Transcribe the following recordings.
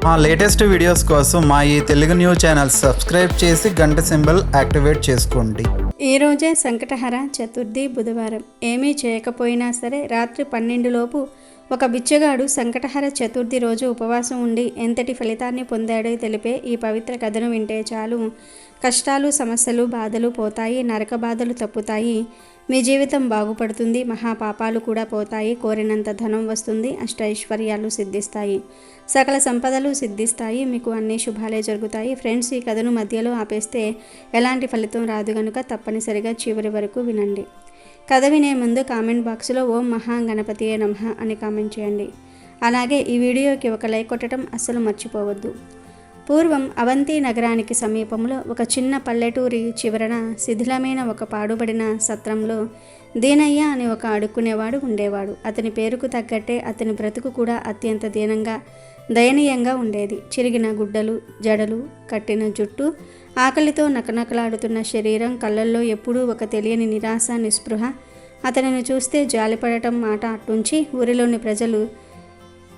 మా latest videos కోసం మా ఈ తెలుగు న్యూస్ ఛానల్ సబ్స్క్రైబ్ చేసి గంట సింబల్ యాక్టివేట్ చేసుకోండి. ఈ రోజే సంకటహర చతుర్థి బుధవారం. ఏమీ చేయకపోయినా సరే రాత్రి 12 లోపు ఒక బిచ్చగాడు సంకటహర చతుర్థి రోజు ఉపవాసం ఉండి ఎంతటి ఫలితాన్ని పొందాడో తెలిపే ఈ పవిత్ర కథను వింటే చాలు కష్టాలు, సమస్యలు, బాధలు పోతాయి, నరక బాధలు తప్పుతాయి, మీ జీవితం బాగుపడుతుంది, మహాపాపాలు కూడా పోతాయి, కోరినంత ధనం వస్తుంది, అష్టైశ్వర్యాలు సిద్ధిస్తాయి, సకల సంపదలు సిద్ధిస్తాయి, మీకు అన్ని శుభాలే జరుగుతాయి. ఫ్రెండ్స్, ఈ కథను మధ్యలో ఆపేస్తే ఎలాంటి ఫలితం రాదు గనుక తప్పనిసరిగా చివరి వరకు వినండి. కథ వినే ముందు కామెంట్ బాక్స్లో ఓం మహాగణపతియే నమః అని కామెంట్ చేయండి. అలాగే ఈ వీడియోకి ఒక లైక్ కొట్టడం అస్సలు మర్చిపోవద్దు. పూర్వం అవంతి నగరానికి సమీపంలో ఒక చిన్న పల్లెటూరి చివరన శిథిలమైన ఒక పాడుబడిన సత్రంలో దీనయ్య అని ఒక అడుక్కునేవాడు ఉండేవాడు. అతని పేరుకు తగ్గట్టే అతని బ్రతుకు కూడా అత్యంత దయనీయంగా ఉండేది. చిరిగిన గుడ్డలు, జడలు, కట్టిన జుట్టు, ఆకలితో నకనకలాడుతున్న శరీరం, కళ్ళల్లో ఎప్పుడూ ఒక తెలియని నిరాశ, నిస్పృహ. అతనిని చూస్తే జాలిపడటం మాట అట్టుంచి ఊరిలోని ప్రజలు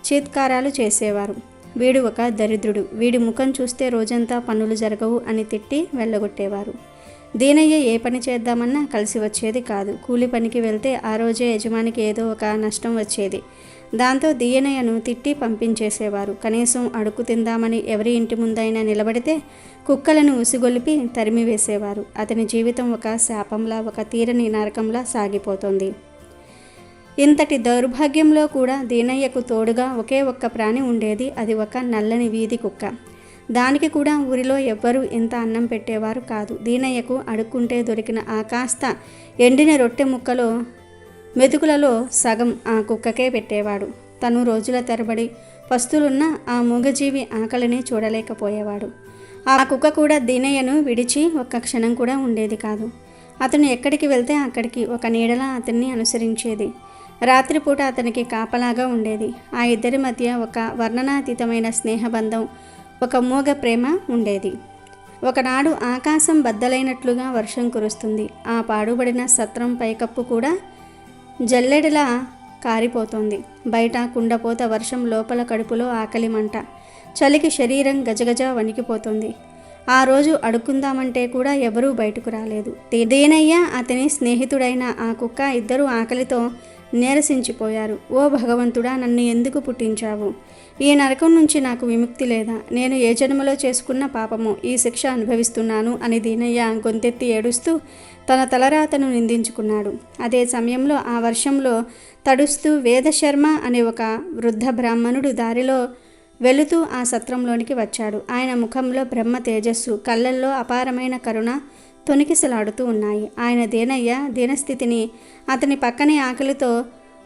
చీత్కారాలు చేసేవారు. వీడు ఒక దరిద్రుడు, వీడి ముఖం చూస్తే రోజంతా పనులు జరగవు అని తిట్టి వెళ్ళగొట్టేవారు. దీనయ్య ఏ పని చేద్దామన్నా కలిసి వచ్చేది కాదు. కూలి పనికి వెళ్తే ఆ రోజే యజమానికి ఏదో ఒక నష్టం వచ్చేది. దాంతో దీనయ్యను తిట్టి పంపించేసేవారు. కనీసం అడుక్కు తిందామని ఎవరి ఇంటి ముందైనా నిలబడితే కుక్కలను ఉసిగొలిపి తరిమివేసేవారు. అతని జీవితం ఒక శాపంలా, ఒక తీరని నరకంలా సాగిపోతుంది. ఇంతటి దౌర్భాగ్యంలో కూడా దీనయ్యకు తోడుగా ఒకే ఒక్క ప్రాణి ఉండేది. అది ఒక నల్లని వీధి కుక్క. దానికి కూడా ఊరిలో ఎవ్వరూ ఇంత అన్నం పెట్టేవారు కాదు. దీనయ్యకు అడుక్కుంటే దొరికిన ఆ కాస్త ఎండిన రొట్టె ముక్కలో మెతుకులలో సగం ఆ కుక్కకే పెట్టేవాడు. తను రోజుల తరబడి పస్తులున్న ఆ మూగజీవి ఆకలిని చూడలేకపోయేవాడు. ఆ కుక్క కూడా దీనయ్యను విడిచి ఒక్క క్షణం కూడా ఉండేది కాదు. అతను ఎక్కడికి వెళ్తే అక్కడికి ఒక నీడలా అతన్ని అనుసరించేది. రాత్రిపూట అతనికి కాపలాగా ఉండేది. ఆ ఇద్దరి మధ్య ఒక వర్ణనాతీతమైన స్నేహబంధం, ఒక మూగ ప్రేమ ఉండేది. ఒకనాడు ఆకాశం బద్దలైనట్లుగా వర్షం కురుస్తుంది. ఆ పాడుబడిన సత్రం పైకప్పు కూడా జల్లెడలా కారిపోతోంది. బయట కుండపోత వర్షం, లోపల కడుపులో ఆకలి మంట, చలికి శరీరం గజగజ వణికిపోతుంది. ఆ రోజు అడుక్కుందామంటే కూడా ఎవరూ బయటకు రాలేదు. దీనయ్య, అతని స్నేహితుడైన ఆ కుక్క ఇద్దరూ ఆకలితో నీరసించిపోయారు. ఓ భగవంతుడా, నన్ను ఎందుకు పుట్టించావు? ఈ నరకం నుంచి నాకు విముక్తి లేదా? నేను ఏ జన్మలో చేసుకున్న పాపము ఈ శిక్ష అనుభవిస్తున్నాను అని దీనయ్య గొంతెత్తి ఏడుస్తూ తన తలరాతను నిందించుకున్నాడు. అదే సమయంలో ఆ వర్షంలో తడుస్తూ వేదశర్మ అనే ఒక వృద్ధ బ్రాహ్మణుడు దారిలో వెళుతూ ఆ సత్రంలోనికి వచ్చాడు. ఆయన ముఖంలో బ్రహ్మ తేజస్సు, కళ్ళల్లో అపారమైన కరుణ తొణికిసలాడుతూ ఉన్నాయి. ఆయన దీనయ్య దీనస్థితిని, అతని పక్కనే ఆకలితో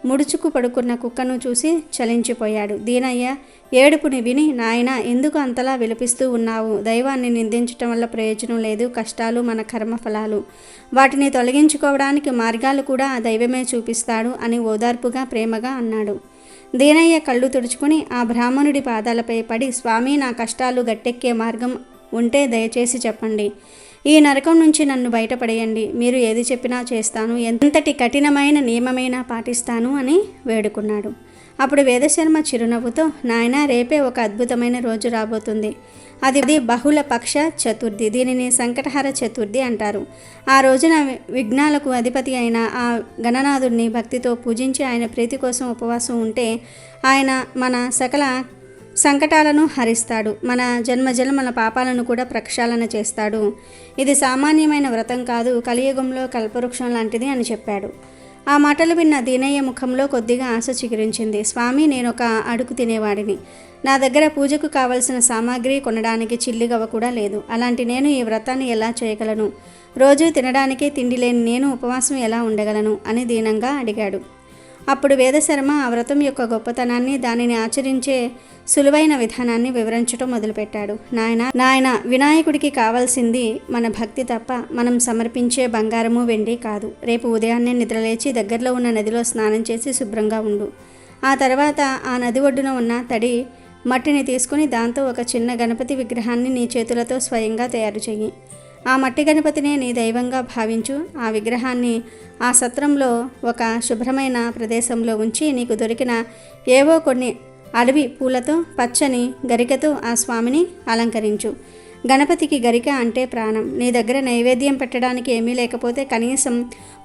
ముడుచుకు పడుకున్న కుక్కను చూసి చలించిపోయాడు. దీనయ్య ఏడుపుని విని, నాయనా, ఎందుకు అంతలా విలపిస్తూ ఉన్నావు? దైవాన్ని నిందించటం వల్ల ప్రయోజనం లేదు. కష్టాలు మన కర్మఫలాలు, వాటిని తొలగించుకోవడానికి మార్గాలు కూడా ఆ దైవమే చూపిస్తాడు అని ఓదార్పుగా ప్రేమగా అన్నాడు. దీనయ్య కళ్ళు తుడుచుకుని ఆ బ్రాహ్మణుడి పాదాలపై పడి, స్వామి, నా కష్టాలు గట్టెక్కే మార్గం ఉంటే దయచేసి చెప్పండి. ఈ నరకం నుంచి నన్ను బయటపడేయండి. మీరు ఏది చెప్పినా చేస్తాను, ఎంతటి కఠినమైన నియమమైనా పాటిస్తాను అని వేడుకున్నాడు. అప్పుడు వేదశర్మ చిరునవ్వుతో, నాయనా, రేపే ఒక అద్భుతమైన రోజు రాబోతుంది. అది బహుళ పక్ష చతుర్థి. దీనిని సంకటహర చతుర్థి అంటారు. ఆ రోజున విఘ్నాలకు అధిపతి అయిన ఆ గణనాథుడిని భక్తితో పూజించి ఆయన ప్రీతి కోసం ఉపవాసం ఉంటే ఆయన మన సకల సంకటాలను హరిస్తాడు. మన జన్మజన్మల పాపాలను కూడా ప్రక్షాళన చేస్తాడు. ఇది సామాన్యమైన వ్రతం కాదు, కలియుగంలో కల్పవృక్షం లాంటిది అని చెప్పాడు. ఆ మాటలు విన్న దీనయ్య ముఖంలో కొద్దిగా ఆశ చిగురించింది. స్వామి, నేను ఒక అడుగు తినేవాడిని. నా దగ్గర పూజకు కావలసిన సామాగ్రి కొనడానికి చిల్లిగవ్వ కూడా లేదు. అలాంటి నేను ఈ వ్రతాన్ని ఎలా చేయగలను? రోజు తినడానికే తిండి లేని నేను ఉపవాసం ఎలా ఉండగలను అని దీనంగా అడిగాడు. అప్పుడు వేదశర్మ ఆ వ్రతం యొక్క గొప్పతనాన్ని, దానిని ఆచరించే సులువైన విధానాన్ని వివరించడం మొదలుపెట్టాడు. నాయన, వినాయకుడికి కావాల్సింది మన భక్తి తప్ప మనం సమర్పించే బంగారము, వెండి కాదు. రేపు ఉదయాన్నే నిద్రలేచి దగ్గరలో ఉన్న నదిలో స్నానం చేసి శుభ్రంగా ఉండు. ఆ తర్వాత ఆ నది ఒడ్డున ఉన్న తడి మట్టిని తీసుకుని దాంతో ఒక చిన్న గణపతి విగ్రహాన్ని నీ చేతులతో స్వయంగా తయారు చెయ్యి. ఆ మట్టి గణపతినే నీ దైవంగా భావించు. ఆ విగ్రహాన్ని ఆ సత్రంలో ఒక శుభ్రమైన ప్రదేశంలో ఉంచి నీకు దొరికిన ఏవో కొన్ని అడవి పూలతో పచ్చని గరికతో ఆ స్వామిని అలంకరించు. గణపతికి గరిక అంటే ప్రాణం. నీ దగ్గర నైవేద్యం పెట్టడానికి ఏమీ లేకపోతే కనీసం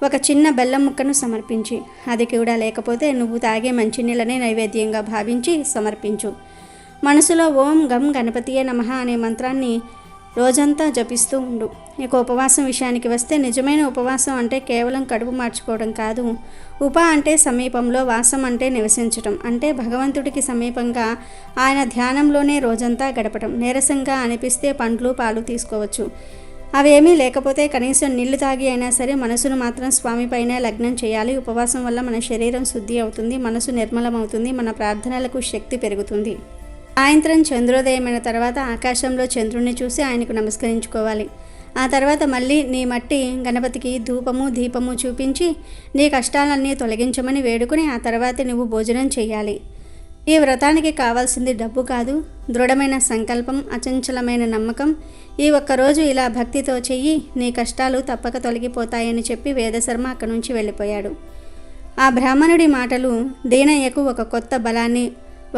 ఒక చిన్న బెల్లం ముక్కను సమర్పించి, అది కూడా లేకపోతే నువ్వు తాగే మంచినీళ్ళనే నైవేద్యంగా భావించి సమర్పించు. మనసులో ఓం గం గణపతియే నమః అనే మంత్రాన్ని రోజంతా జపిస్తూ ఉండు. ఇక ఉపవాసం విషయానికి వస్తే నిజమైన ఉపవాసం అంటే కేవలం కడుపు మార్చుకోవడం కాదు. ఉప అంటే సమీపంలో, వాసం అంటే నివసించటం, అంటే భగవంతుడికి సమీపంగా ఆయన ధ్యానంలోనే రోజంతా గడపటం. నీరసంగా అనిపిస్తే పండ్లు పాలు తీసుకోవచ్చు. అవేమీ లేకపోతే కనీసం నీళ్లు తాగి అయినా సరే మనసును మాత్రం స్వామిపైనే లగ్నం చేయాలి. ఉపవాసం వల్ల మన శరీరం శుద్ధి అవుతుంది, మనసు నిర్మలమవుతుంది, మన ప్రార్థనలకు శక్తి పెరుగుతుంది. సాయంత్రం చంద్రోదయమైన తర్వాత ఆకాశంలో చంద్రుణ్ణి చూసి ఆయనకు నమస్కరించుకోవాలి. ఆ తర్వాత మళ్ళీ నీ మట్టి గణపతికి ధూపము దీపము చూపించి నీ కష్టాలన్నీ తొలగించమని వేడుకుని ఆ తర్వాత నువ్వు భోజనం చేయాలి. ఈ వ్రతానికి కావాల్సింది డబ్బు కాదు, దృఢమైన సంకల్పం, అచంచలమైన నమ్మకం. ఈ ఒక్కరోజు ఇలా భక్తితో చెయ్యి, నీ కష్టాలు తప్పక తొలగిపోతాయని చెప్పి వేదశర్మ అక్కడి నుంచి వెళ్ళిపోయాడు. ఆ బ్రాహ్మణుడి మాటలు దీనయ్యకు ఒక కొత్త బలాన్ని,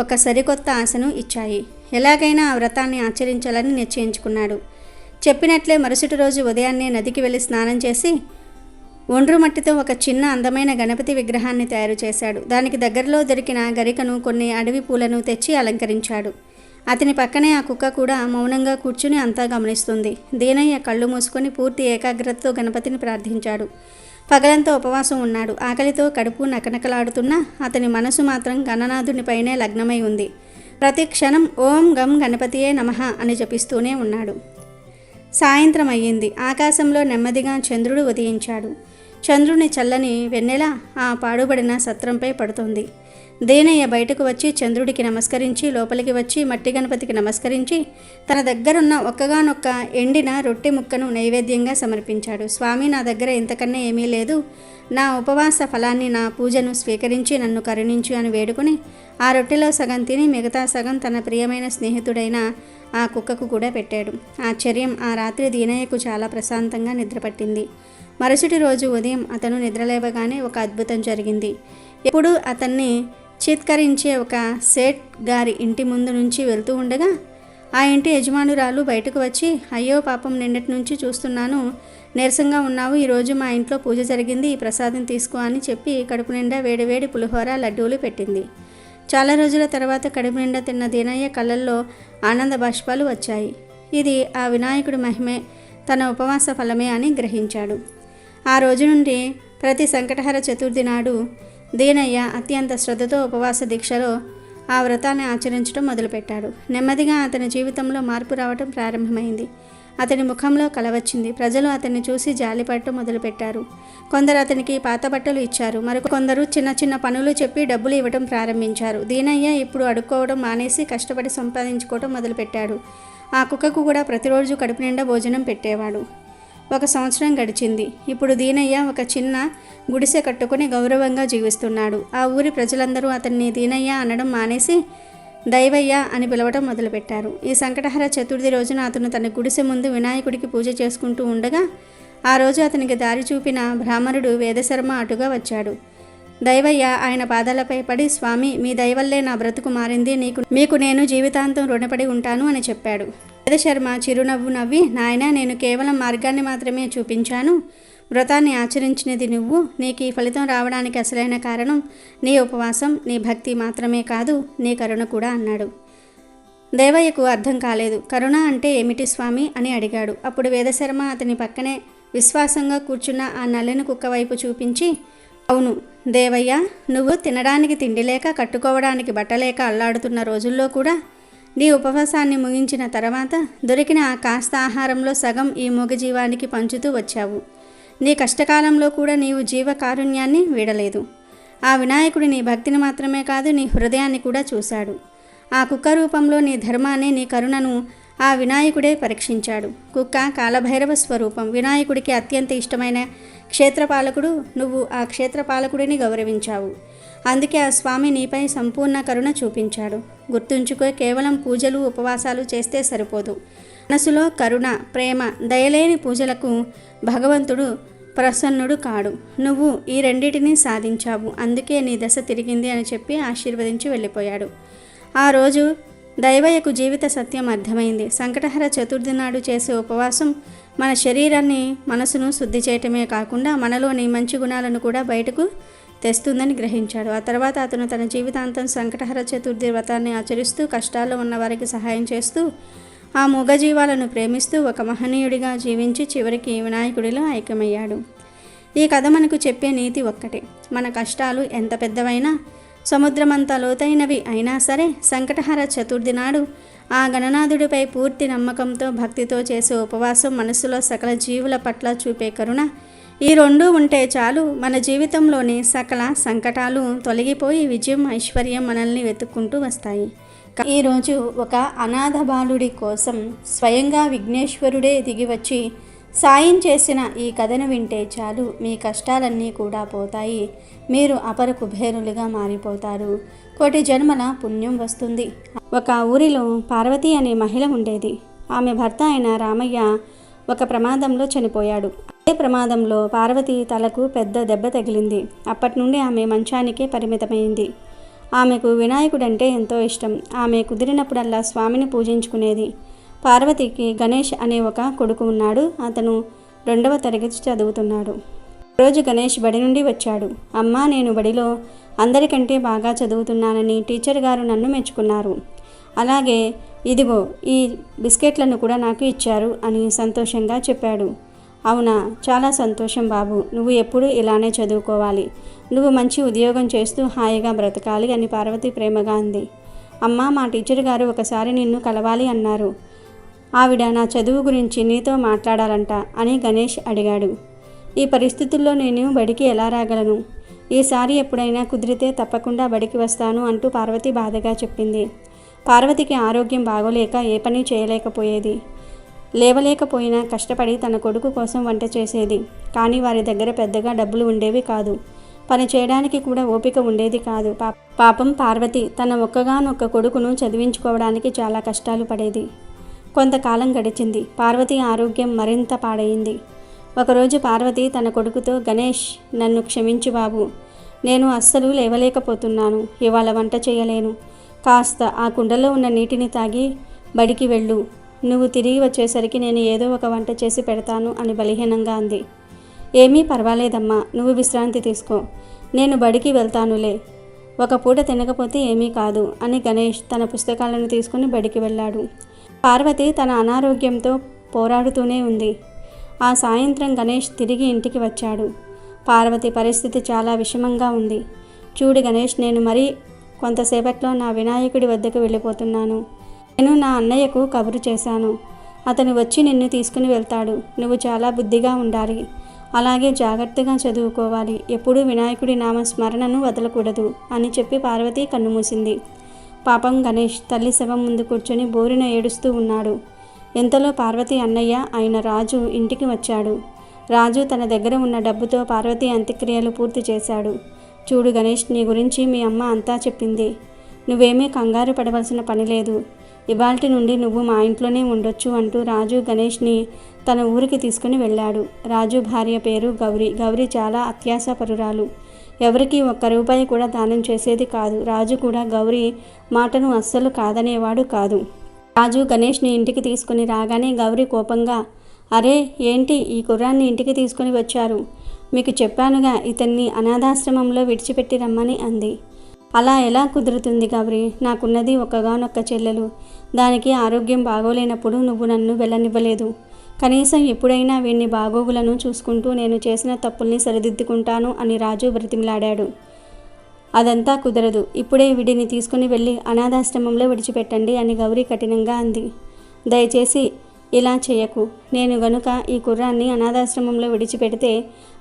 ఒక సరికొత్త ఆశను ఇచ్చాయి. ఎలాగైనా ఆ వ్రతాన్ని ఆచరించాలని నిశ్చయించుకున్నాడు. చెప్పినట్లే మరుసటి రోజు ఉదయాన్నే నదికి వెళ్ళి స్నానం చేసి ఒండ్రు మట్టితో ఒక చిన్న అందమైన గణపతి విగ్రహాన్ని తయారు చేశాడు. దానికి దగ్గరలో దొరికిన గరికను, కొన్ని అడవి పూలను తెచ్చి అలంకరించాడు. అతని పక్కనే ఆ కుక్క కూడా మౌనంగా కూర్చుని అంతా గమనిస్తుంది. దీనయ్య కళ్ళు మూసుకొని పూర్తి ఏకాగ్రతతో గణపతిని ప్రార్థించాడు. పగలంతా ఉపవాసం ఉన్నాడు. ఆకలితో కడుపు నకనకలాడుతున్నా అతని మనసు మాత్రం గణనాథునిపైనే లగ్నమై ఉంది. ప్రతి క్షణం ఓం గం గణపతియే నమః అని జపిస్తూనే ఉన్నాడు. సాయంత్రం అయ్యింది. ఆకాశంలో నెమ్మదిగా చంద్రుడు ఉదయించాడు. చంద్రుని చల్లని వెన్నెల ఆ పాడుబడిన సత్రంపై పడుతోంది. దీనయ్య బయటకు వచ్చి చంద్రుడికి నమస్కరించి లోపలికి వచ్చి మట్టి గణపతికి నమస్కరించి తన దగ్గరున్న ఒక్కగానొక్క ఎండిన రొట్టె ముక్కను నైవేద్యంగా సమర్పించాడు. స్వామి, నా దగ్గర ఇంతకన్నా ఏమీ లేదు. నా ఉపవాస ఫలాన్ని, నా పూజను స్వీకరించి నన్ను కరుణించు అని వేడుకుని ఆ రొట్టెలో సగం తిని మిగతా సగం తన ప్రియమైన స్నేహితుడైన ఆ కుక్కకు కూడా పెట్టాడు. ఆశ్చర్యం, ఆ రాత్రి దీనయ్యకు చాలా ప్రశాంతంగా నిద్రపట్టింది. మరుసటి రోజు ఉదయం అతను నిద్రలేవగానే ఒక అద్భుతం జరిగింది. ఎప్పుడు అతన్ని చిత్కరించే ఒక సేట్ గారి ఇంటి ముందు నుంచి వెళ్తూ ఉండగా ఆ ఇంటి యజమానురాలు బయటకు వచ్చి, అయ్యో పాపం, నిన్నటి నుంచి చూస్తున్నాను నీరసంగా ఉన్నావు, ఈరోజు మా ఇంట్లో పూజ జరిగింది, ఈ ప్రసాదం తీసుకో అని చెప్పి కడుపు నిండా వేడివేడి పులిహోర లడ్డూలు పెట్టింది. చాలా రోజుల తర్వాత కడుపు నిండా తిన్న దీనయ్య కళ్ళల్లో ఆనంద బాష్పాలు వచ్చాయి. ఇది ఆ వినాయకుడి మహిమే, తన ఉపవాస ఫలమే అని గ్రహించాడు. ఆ రోజు నుండి ప్రతి సంకటహర చతుర్థి నాడు దీనయ్య అత్యంత శ్రద్ధతో ఉపవాస దీక్షలో ఆ వ్రతాన్ని ఆచరించడం మొదలుపెట్టాడు. నెమ్మదిగా అతని జీవితంలో మార్పు రావటం ప్రారంభమైంది. అతని ముఖంలో కల వచ్చింది. ప్రజలు అతన్ని చూసి జాలిపడటం మొదలుపెట్టారు. కొందరు అతనికి పాత బట్టలు ఇచ్చారు. మరికొందరు చిన్న చిన్న పనులు చెప్పి డబ్బులు ఇవ్వడం ప్రారంభించారు. దీనయ్య ఇప్పుడు అడుక్కోవడం మానేసి కష్టపడి సంపాదించుకోవడం మొదలుపెట్టాడు. ఆ కుక్కకు కూడా ప్రతిరోజు కడుపు నిండా భోజనం పెట్టేవాడు. 1 సంవత్సరం గడిచింది. ఇప్పుడు దీనయ్య ఒక చిన్న గుడిసె కట్టుకుని గౌరవంగా జీవిస్తున్నాడు. ఆ ఊరి ప్రజలందరూ అతన్ని దీనయ్య అనడం మానేసి దైవయ్య అని పిలవటం మొదలుపెట్టారు. ఈ సంకటహర చతుర్థి రోజున అతను తన గుడిసె ముందు వినాయకుడికి పూజ చేసుకుంటూ ఉండగా ఆ రోజు అతనికి దారి చూపిన బ్రాహ్మణుడు వేదశర్మ అటుగా వచ్చాడు. దైవయ్య ఆయన పాదాలపై పడి, స్వామి, మీ దయవల్లే నా బ్రతుకు మారింది, మీకు నేను జీవితాంతం రుణపడి ఉంటాను అని చెప్పాడు. వేదశర్మ చిరునవ్వు నవ్వి, నాయనా, నేను కేవలం మార్గాన్ని మాత్రమే చూపించాను, వ్రతాన్ని ఆచరించినది నువ్వు. నీకు ఈ ఫలితం రావడానికి అసలైన కారణం నీ ఉపవాసం, నీ భక్తి మాత్రమే కాదు, నీ కరుణ కూడా అన్నాడు. దేవయ్యకు అర్థం కాలేదు. కరుణ అంటే ఏమిటి స్వామి అని అడిగాడు. అప్పుడు వేదశర్మ అతని పక్కనే విశ్వాసంగా కూర్చున్న ఆ నల్లని కుక్క వైపు చూపించి, అవును దేవయ్య, నువ్వు తినడానికి తిండి లేక, కట్టుకోవడానికి బట్టలేక అల్లాడుతున్న రోజుల్లో కూడా నీ ఉపవాసాన్ని ముగించిన తర్వాత దొరికిన ఆ కాస్త ఆహారంలో సగం ఈ మూగజీవానికి పంచుతూ వచ్చావు. నీ కష్టకాలంలో కూడా నీవు జీవకారుణ్యాన్ని వీడలేదు. ఆ వినాయకుడు నీ భక్తిని మాత్రమే కాదు, నీ హృదయాన్ని కూడా చూశాడు. ఆ కుక్క రూపంలో నీ ధర్మాన్ని, నీ కరుణను ఆ వినాయకుడే పరీక్షించాడు. కుక్క కాలభైరవ స్వరూపం. వినాయకుడికి అత్యంత ఇష్టమైన క్షేత్రపాలకుడు నువ్వు. ఆ క్షేత్రపాలకుడిని గౌరవించావు. అందుకే ఆ స్వామి నీపై సంపూర్ణ కరుణ చూపించాడు. గుర్తుంచుకో, కేవలం పూజలు ఉపవాసాలు చేస్తే సరిపోదు. మనసులో కరుణ, ప్రేమ, దయలేని పూజలకు భగవంతుడు ప్రసన్నుడు కాడు. నువ్వు ఈ రెండింటినీ సాధించావు, అందుకే నీ దశ తిరిగింది అని చెప్పి ఆశీర్వదించి వెళ్ళిపోయాడు. ఆ రోజు దైవయ్యకు జీవిత సత్యం అర్థమైంది. సంకటహర చతుర్థి నాడు చేసే ఉపవాసం మన శరీరాన్ని మనసును శుద్ధి చేయటమే కాకుండా మనలోని మంచి గుణాలను కూడా బయటకు తెస్తుందని గ్రహించాడు. ఆ తర్వాత అతను తన జీవితాంతం సంకటహర చతుర్థి వ్రతాన్ని ఆచరిస్తూ కష్టాల్లో ఉన్న వారికి సహాయం చేస్తూ ఆ మూగజీవాలను ప్రేమిస్తూ ఒక మహనీయుడిగా జీవించి చివరికి వినాయకుడిలో ఐక్యమయ్యాడు. ఈ కథ మనకు చెప్పే నీతి ఒక్కటే, మన కష్టాలు ఎంత పెద్దవైనా సముద్రమంత లోతైనవి అయినా సరే సంకటహర చతుర్థి నాడు ఆ గణనాథుడిపై పూర్తి నమ్మకంతో భక్తితో చేసే ఉపవాసం మనసులో సకల జీవుల పట్ల చూపే కరుణ, ఈ రెండూ ఉంటే చాలు మన జీవితంలోని సకల సంకటాలు తొలగిపోయి విజయం ఐశ్వర్యం మనల్ని వెతుక్కుంటూ వస్తాయి. ఈరోజు ఒక అనాథ బాలుడి కోసం స్వయంగా విఘ్నేశ్వరుడే దిగివచ్చి సాయం చేసిన ఈ కథను వింటే చాలు మీ కష్టాలన్నీ కూడా పోతాయి, మీరు అపర కుబేరులుగా మారిపోతారు, కోటి జన్మల పుణ్యం వస్తుంది. ఒక ఊరిలో పార్వతి అనే మహిళ ఉండేది. ఆమె భర్త అయిన రామయ్య ఒక ప్రమాదంలో చనిపోయాడు. అదే ప్రమాదంలో పార్వతి తలకు పెద్ద దెబ్బ తగిలింది. అప్పటి నుండి ఆమె మంచానికే పరిమితమైంది. ఆమెకు వినాయకుడంటే ఎంతో ఇష్టం. ఆమె కుదిరినప్పుడల్లా స్వామిని పూజించుకునేది. పార్వతికి గణేష్ అనే ఒక కొడుకు ఉన్నాడు. అతను 2వ తరగతి చదువుతున్నాడు. రోజు గణేష్ బడి నుండి వచ్చాడు. అమ్మా, నేను బడిలో అందరికంటే బాగా చదువుతున్నానని టీచర్ గారు నన్ను మెచ్చుకున్నారు. అలాగే ఇదిగో ఈ బిస్కెట్లను కూడా నాకు ఇచ్చారు అని సంతోషంగా చెప్పాడు. అవునా, చాలా సంతోషం బాబు, నువ్వు ఎప్పుడూ ఇలానే చదువుకోవాలి, నువ్వు మంచి ఉద్యోగం చేస్తూ హాయిగా బ్రతకాలి అని పార్వతి ప్రేమగా అంది. అమ్మా, మా టీచర్ గారు ఒకసారి నిన్ను కలవాలి అన్నారు. ఆవిడ నా చదువు గురించి నీతో మాట్లాడాలంట అని గణేష్ అడిగాడు. ఈ పరిస్థితుల్లో నేను బడికి ఎలా రాగలను? ఈసారి ఎప్పుడైనా కుదిరితే తప్పకుండా బడికి వస్తాను అంటూ పార్వతి బాధగా చెప్పింది. పార్వతికి ఆరోగ్యం బాగోలేక ఏ పని చేయలేకపోయేది. లేవలేకపోయినా కష్టపడి తన కొడుకు కోసం వంట చేసేది. కానీ వారి దగ్గర పెద్దగా డబ్బులు ఉండేవి కాదు. పని చేయడానికి కూడా ఓపిక ఉండేది కాదు. పాపం పార్వతి తన ఒక్కగానొక్క కొడుకును చదివించుకోవడానికి చాలా కష్టాలు పడేది. కొంతకాలం గడిచింది. పార్వతి ఆరోగ్యం మరింత పాడైంది. ఒకరోజు పార్వతి తన కొడుకుతో, గణేష్, నన్ను క్షమించు బాబు, నేను అస్సలు లేవలేకపోతున్నాను, ఇవాళ వంట చేయలేను, కాస్త ఆ కుండలో ఉన్న నీటిని తాగి బడికి వెళ్ళు, నువ్వు తిరిగి వచ్చేసరికి నేను ఏదో ఒక వంట చేసి పెడతాను అని బలహీనంగా అంది. ఏమీ పర్వాలేదమ్మా, నువ్వు విశ్రాంతి తీసుకో, నేను బడికి వెళ్తానులే, ఒక పూట తినకపోతే ఏమీ కాదు అని గణేష్ తన పుస్తకాలను తీసుకుని బడికి వెళ్ళాడు. పార్వతి తన అనారోగ్యంతో పోరాడుతూనే ఉంది. ఆ సాయంత్రం గణేష్ తిరిగి ఇంటికి వచ్చాడు. పార్వతి పరిస్థితి చాలా విషమంగా ఉంది. చూడు గణేష్, నేను మరీ కొంతసేపట్లో నా వినాయకుడి వద్దకు వెళ్ళిపోతున్నాను. నేను నా అన్నయ్యకు కబురు చేశాను. అతను వచ్చి నిన్ను తీసుకుని వెళ్తాడు. నువ్వు చాలా బుద్ధిగా ఉండాలి, అలాగే జాగ్రత్తగా చదువుకోవాలి, ఎప్పుడూ వినాయకుడి నామస్మరణను వదలకూడదు అని చెప్పి పార్వతి కన్నుమూసింది. పాపం గణేష్ తల్లి శవం ముందు కూర్చొని బోరిన ఏడుస్తూ ఉన్నాడు. ఇంతలో పార్వతి అన్నయ్య అయిన రాజు ఇంటికి వచ్చాడు. రాజు తన దగ్గర ఉన్న డబ్బుతో పార్వతి అంత్యక్రియలు పూర్తి చేశాడు. చూడు గణేష్, నీ గురించి మీ అమ్మ అంతా చెప్పింది. నువ్వేమీ కంగారు పడవలసిన పని లేదు. ఇవాల్టి నుండి నువ్వు మా ఇంట్లోనే ఉండొచ్చు అంటూ రాజు గణేష్ని తన ఊరికి తీసుకుని వెళ్ళాడు. రాజు భార్య పేరు గౌరీ. గౌరీ చాలా అత్యాశపరురాలు. ఎవరికి ₹1 కూడా దానం చేసేది కాదు. రాజు కూడా గౌరీ మాటను అస్సలు కాదనేవాడు కాదు. రాజు గణేష్ని ఇంటికి తీసుకుని రాగానే గౌరీ కోపంగా, అరే ఏంటి ఈ కుర్రాన్ని ఇంటికి తీసుకుని వచ్చారు? మీకు చెప్పానుగా ఇతన్ని అనాథాశ్రమంలో విడిచిపెట్టి రమ్మని అంది. అలా ఎలా కుదురుతుంది గౌరీ? నాకున్నది ఒక్కగానొక్క చెల్లెలు. దానికి ఆరోగ్యం బాగోలేనప్పుడు నువ్వు నన్ను వెళ్ళనివ్వలేదు. కనీసం ఎప్పుడైనా వీడిని బాగోగులను చూసుకుంటూ నేను చేసిన తప్పుల్ని సరిదిద్దుకుంటాను అని రాజు బ్రతిమిలాడాడు. అదంతా కుదరదు. ఇప్పుడే వీడిని తీసుకుని వెళ్ళి అనాథాశ్రమంలో విడిచిపెట్టండి అని గౌరీ కఠినంగా అంది. దయచేసి ఇలా చేయకు. నేను గనుక ఈ కుర్రాన్ని అనాథాశ్రమంలో విడిచిపెడితే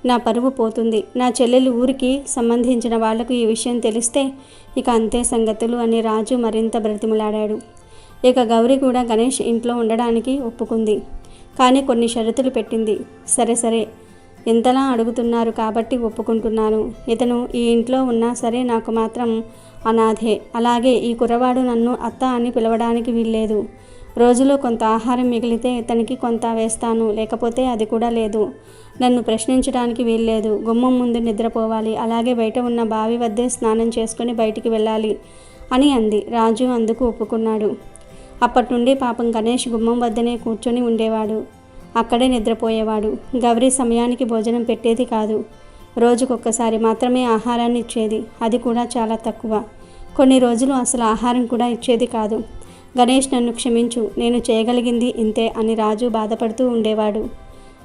నా పరువు పోతుంది. నా చెల్లెలు ఊరికి సంబంధించిన వాళ్లకు ఈ విషయం తెలిస్తే ఇక అంతే సంగతులు అని రాజు మరింత బ్రతిమలాడాడు. ఇక గౌరీ కూడా గణేష్ ఇంట్లో ఉండడానికి ఒప్పుకుంది. కానీ కొన్ని షరతులు పెట్టింది. సరే ఎంతలా అడుగుతున్నారు కాబట్టి ఒప్పుకుంటున్నాను. ఇతను ఈ ఇంట్లో ఉన్నా సరే నాకు మాత్రం అనాథే. అలాగే ఈ కుర్రవాడు నన్ను అత్త అని పిలవడానికి వీల్లేదు. రోజులో కొంత ఆహారం మిగిలితే ఇతనికి కొంత వేస్తాను, లేకపోతే అది కూడా లేదు. నన్ను ప్రశ్నించడానికి వీల్లేదు. గుమ్మం ముందు నిద్రపోవాలి. అలాగే బయట ఉన్న బావి వద్దే స్నానం చేసుకుని బయటికి వెళ్ళాలి అని అంది. రాజు అందుకు ఒప్పుకున్నాడు. అప్పటి నుండి పాపం గణేష్ గుమ్మం వద్దనే కూర్చొని ఉండేవాడు. అక్కడే నిద్రపోయేవాడు. గౌరీ సమయానికి భోజనం పెట్టేది కాదు. రోజుకొక్కసారి మాత్రమే ఆహారాన్ని ఇచ్చేది. అది కూడా చాలా తక్కువ. కొన్ని రోజులు అసలు ఆహారం కూడా ఇచ్చేది కాదు. గణేష్, నన్ను క్షమించు, నేను చేయగలిగింది ఇంతే అని రాజు బాధపడుతూ ఉండేవాడు.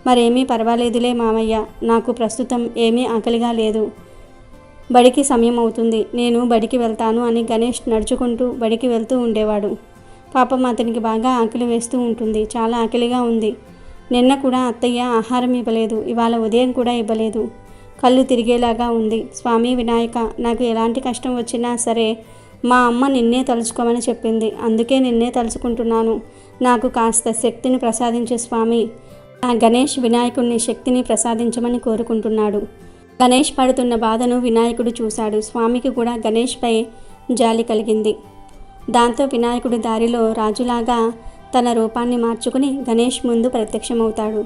మరేమీ పర్వాలేదులే మామయ్య, నాకు ప్రస్తుతం ఏమీ ఆకలిగా లేదు. బడికి సమయం అవుతుంది, నేను బడికి వెళ్తాను అని గణేష్ నడుచుకుంటూ బడికి వెళ్తూ ఉండేవాడు. పాపం అతనికి బాగా ఆకలి వేస్తూ ఉంటుంది. చాలా ఆకలిగా ఉంది. నిన్న కూడా అత్తయ్య ఆహారం ఇవ్వలేదు, ఇవాళ ఉదయం కూడా ఇవ్వలేదు. కళ్ళు తిరిగేలాగా ఉంది. స్వామి వినాయక, నాకు ఎలాంటి కష్టం వచ్చినా సరే మా అమ్మ నిన్నే తలుచుకోమని చెప్పింది. అందుకే నిన్నే తలుచుకుంటున్నాను. నాకు కాస్త శక్తిని ప్రసాదించే స్వామి. ఆ గణేష్ వినాయకుడిని శక్తిని ప్రసాదించమని కోరుకుంటున్నాడు. గణేష్ పడుతున్న బాధను వినాయకుడు చూశాడు. స్వామికి కూడా గణేష్పై జాలి కలిగింది. దాంతో వినాయకుడు దారిలో రాజులాగా తన రూపాన్ని మార్చుకుని గణేష్ ముందు ప్రత్యక్షమవుతాడు.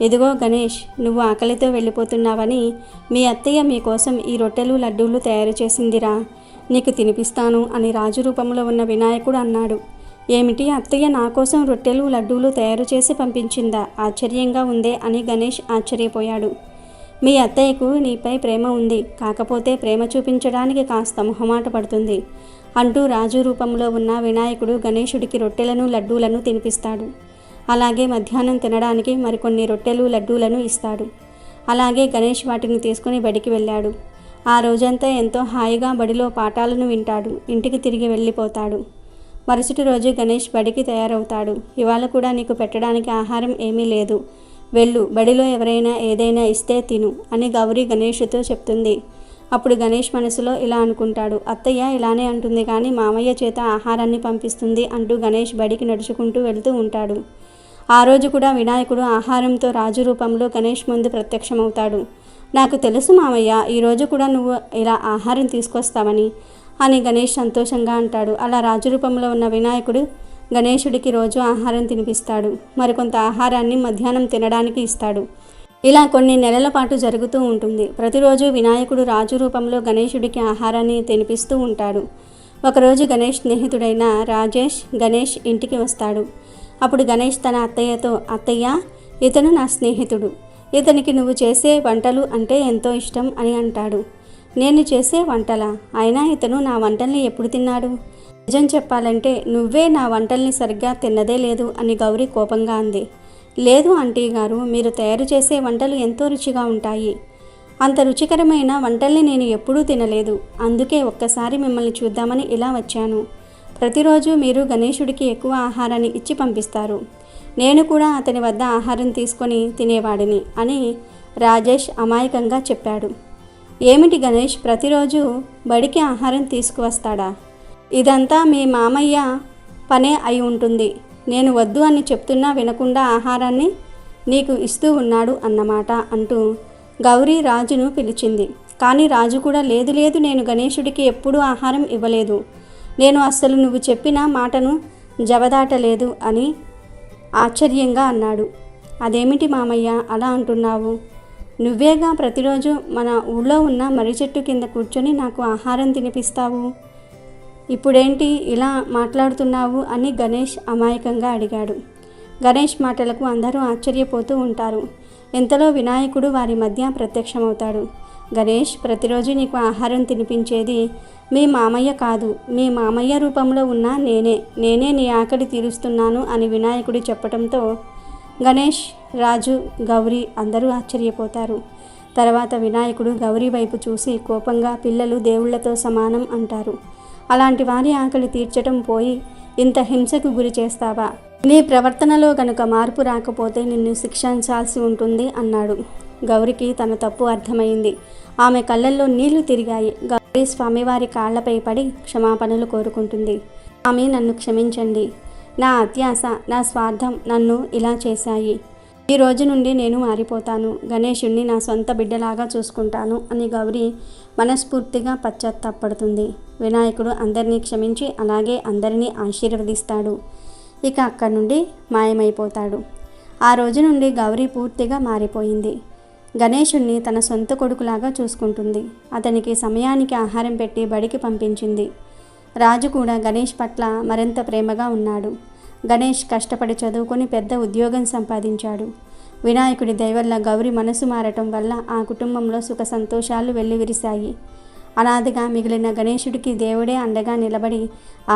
ఎదుగో గణేష్, నువ్వు ఆకలితో వెళ్ళిపోతున్నావని మీ అత్తయ్య మీకోసం ఈ రొట్టెలు లడ్డూలు తయారు చేసిందిరా, నీకు తినిపిస్తాను అని రాజు రూపంలో ఉన్న వినాయకుడు అన్నాడు. ఏమిటి, అత్తయ్య నా కోసం రొట్టెలు లడ్డూలు తయారు చేసి పంపించిందా? ఆశ్చర్యంగా ఉందే అని గణేష్ ఆశ్చర్యపోయాడు. మీ అత్తయ్యకు నీపై ప్రేమ ఉంది, కాకపోతే ప్రేమ చూపించడానికి కాస్త మొహమాట పడుతుంది అంటూ రాజు రూపంలో ఉన్న వినాయకుడు గణేశుడికి రొట్టెలను లడ్డూలను తినిపిస్తాడు. అలాగే మధ్యాహ్నం తినడానికి మరికొన్ని రొట్టెలు లడ్డూలను ఇస్తాడు. అలాగే గణేష్ వాటిని తీసుకుని బడికి వెళ్ళాడు. ఆ రోజంతా ఎంతో హాయిగా బడిలో పాఠాలను వింటాడు. ఇంటికి తిరిగి వెళ్ళిపోతాడు. మరుసటి రోజు గణేష్ బడికి తయారవుతాడు. ఇవాళ కూడా నీకు పెట్టడానికి ఆహారం ఏమీ లేదు, వెళ్ళు, బడిలో ఎవరైనా ఏదైనా ఇస్తే తిను అని గౌరీ గణేష్తో చెప్తుంది. అప్పుడు గణేష్ మనసులో ఇలా అనుకుంటాడు, అత్తయ్య ఇలానే అంటుంది కానీ మామయ్య చేత ఆహారాన్ని పంపిస్తుంది అంటూ గణేష్ బడికి నడుచుకుంటూ వెళ్తూ ఉంటాడు. ఆ రోజు కూడా వినాయకుడు ఆహారంతో రాజు రూపంలో గణేష్ ముందు ప్రత్యక్షమవుతాడు. నాకు తెలుసు మామయ్య, ఈరోజు కూడా నువ్వు ఇలా ఆహారం తీసుకొస్తావని అని గణేష్ సంతోషంగా అంటాడు. అలా రాజు రూపంలో ఉన్న వినాయకుడు గణేశుడికి రోజు ఆహారం తినిపిస్తాడు. మరికొంత ఆహారాన్ని మధ్యాహ్నం తినడానికి ఇస్తాడు. ఇలా కొన్ని నెలల పాటు జరుగుతూ ఉంటుంది. ప్రతిరోజు వినాయకుడు రాజు రూపంలో గణేశుడికి ఆహారాన్ని తినిపిస్తూ ఉంటాడు. ఒకరోజు గణేష్ స్నేహితుడైన రాజేష్ గణేష్ ఇంటికి వస్తాడు. అప్పుడు గణేష్ తన అత్తయ్యతో, అత్తయ్య, ఇతను నా స్నేహితుడు, ఇతనికి నువ్వు చేసే వంటలు అంటే ఎంతో ఇష్టం అని అంటాడు. నేను చేసే వంటలా? అయినా ఇతను నా వంటల్ని ఎప్పుడు తిన్నాడు? నిజం చెప్పాలంటే నువ్వే నా వంటల్ని సరిగ్గా తిన్నదే లేదు అని గౌరీ కోపంగా అంది. లేదు ఆంటీ గారు, మీరు తయారు చేసే వంటలు ఎంతో రుచిగా ఉంటాయి. అంత రుచికరమైన వంటల్ని నేను ఎప్పుడూ తినలేదు. అందుకే ఒక్కసారి మిమ్మల్ని చూద్దామని ఇలా వచ్చాను. ప్రతిరోజు మీరు గణేశుడికి ఎక్కువ ఆహారాన్ని ఇచ్చి పంపిస్తారు. నేను కూడా అతని వద్ద ఆహారం తీసుకొని తినేవాడిని అని రాజేష్ అమాయకంగా చెప్పాడు. ఏమిటి గణేష్, ప్రతిరోజు బడికి ఆహారం తీసుకువస్తాడా? ఇదంతా మీ మామయ్య పనే అయి ఉంటుంది. నేను వద్దు అని చెప్తున్నా వినకుండా ఆహారాన్ని నీకు ఇస్తూ ఉన్నాడు అన్నమాట అంటూ గౌరీ రాజును పిలిచింది. కానీ రాజు కూడా లేదు లేదు, నేను గణేశుడికి ఎప్పుడూ ఆహారం ఇవ్వలేదు. నేను అస్సలు నువ్వు చెప్పిన మాటను జవదాటలేదు అని ఆశ్చర్యంగా అన్నాడు. అదేమిటి మామయ్య అలా అంటున్నావు? నువ్వేగా ప్రతిరోజు మన ఊళ్ళో ఉన్న మర్రి చెట్టు కింద కూర్చొని నాకు ఆహారం తినిపిస్తావు. ఇప్పుడేంటి ఇలా మాట్లాడుతున్నావు అని గణేష్ అమాయకంగా అడిగాడు. గణేష్ మాటలకు అందరూ ఆశ్చర్యపోతూ ఉంటారు. ఇంతలో వినాయకుడు వారి మధ్య ప్రత్యక్షమవుతాడు. గణేష్, ప్రతిరోజు నీకు ఆహారం తినిపించేది మీ మామయ్య కాదు, మీ మామయ్య రూపంలో ఉన్న నేనే నీ ఆకలి తీరుస్తున్నాను అని వినాయకుడు చెప్పడంతో గణేష్, రాజు, గౌరీ అందరూ ఆశ్చర్యపోతారు. తర్వాత వినాయకుడు గౌరీ వైపు చూసి కోపంగా, పిల్లలు దేవుళ్లతో సమానం అంటారు. అలాంటి వారి ఆకలి తీర్చడం పోయి ఇంత హింసకు గురి చేస్తావా? నీ ప్రవర్తనలో గనుక మార్పు రాకపోతే నిన్ను శిక్షించాల్సి ఉంటుంది అన్నాడు. గౌరికి తన తప్పు అర్థమైంది. ఆమె కళ్ళల్లో నీళ్లు తిరిగాయి. గౌరీ స్వామివారి కాళ్లపై పడి క్షమాపణలు కోరుకుంటుంది. స్వామి, నన్ను క్షమించండి. నా అత్యాశ, నా స్వార్థం నన్ను ఇలా చేశాయి. ఈ రోజు నుండి నేను మారిపోతాను. గణేశుణ్ణి నా సొంత బిడ్డలాగా చూసుకుంటాను అని గౌరీ మనస్ఫూర్తిగా పశ్చాత్తాపడుతుంది. వినాయకుడు అందరినీ క్షమించి అలాగే అందరినీ ఆశీర్వదిస్తాడు. ఇక అక్కడి నుండి మాయమైపోతాడు. ఆ రోజు నుండి గౌరీ పూర్తిగా మారిపోయింది. గణేశుణ్ణి తన సొంత కొడుకులాగా చూసుకుంటుంది. అతనికి సమయానికి ఆహారం పెట్టి బడికి పంపించింది. రాజు కూడా గణేష్ పట్ల మరింత ప్రేమగా ఉన్నాడు. గణేష్ కష్టపడి చదువుకొని పెద్ద ఉద్యోగం సంపాదించాడు. వినాయకుడి దయవల్ల గౌరి మనసు మారటం వల్ల ఆ కుటుంబంలో సుఖ సంతోషాలు వెల్లివిరిశాయి. అనాథగా మిగిలిన గణేశుడికి దేవుడే అండగా నిలబడి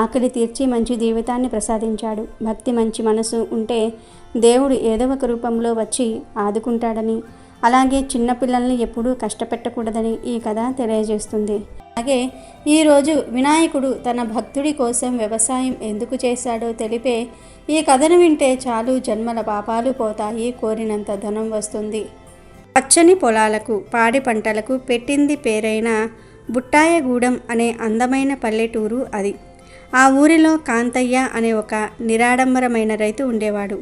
ఆకలి తీర్చి మంచి జీవితాన్ని ప్రసాదించాడు. భక్తి మంచి మనసు ఉంటే దేవుడు ఏదో ఒక రూపంలో వచ్చి ఆదుకుంటాడని, అలాగే చిన్నపిల్లల్ని ఎప్పుడూ కష్టపెట్టకూడదని ఈ కథ తెలియజేస్తుంది. అలాగే ఈరోజు వినాయకుడు తన భక్తుడి కోసం వ్యవసాయం ఎందుకు చేశాడో తెలిపే ఈ కథను వింటే చాలు జన్మల పాపాలు పోతాయి, కోరినంత ధనం వస్తుంది. పచ్చని పొలాలకు పాడి పంటలకు పెట్టింది పేరైన బుట్టాయగూడెం అనే అందమైన పల్లెటూరు అది. ఆ ఊరిలో కాంతయ్య అనే ఒక నిరాడంబరమైన రైతు ఉండేవాడు.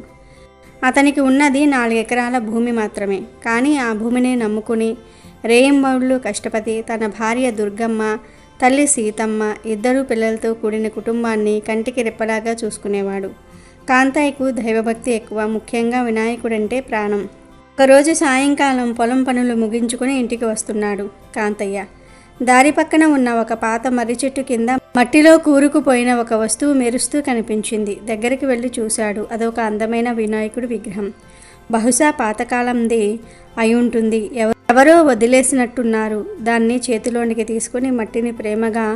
అతనికి ఉన్నది 4 ఎకరాల భూమి మాత్రమే. కానీ ఆ భూమిని నమ్ముకుని రేయింబౌళ్ళు కష్టపడి తన భార్య దుర్గమ్మ, తల్లి సీతమ్మ, 2 పిల్లలతో కూడిన కుటుంబాన్ని కంటికి రెప్పలాగా చూసుకునేవాడు. కాంతయ్యకు దైవభక్తి ఎక్కువ, ముఖ్యంగా వినాయకుడంటే ప్రాణం. ఒకరోజు సాయంకాలం పొలం పనులు ముగించుకుని ఇంటికి వస్తున్నాడు కాంతయ్య. దారి పక్కన ఉన్న ఒక పాత మర్రి చెట్టు కింద మట్టిలో కూరుకుపోయిన ఒక వస్తువు మెరుస్తూ కనిపించింది. దగ్గరికి వెళ్ళి చూశాడు. అదొక అందమైన వినాయకుడి విగ్రహం. బహుశా పాతకాలంది అయి ఉంటుంది. ఎవరో వదిలేసినట్టున్నారు. దాన్ని చేతిలోనికి తీసుకుని మట్టిని ప్రేమగా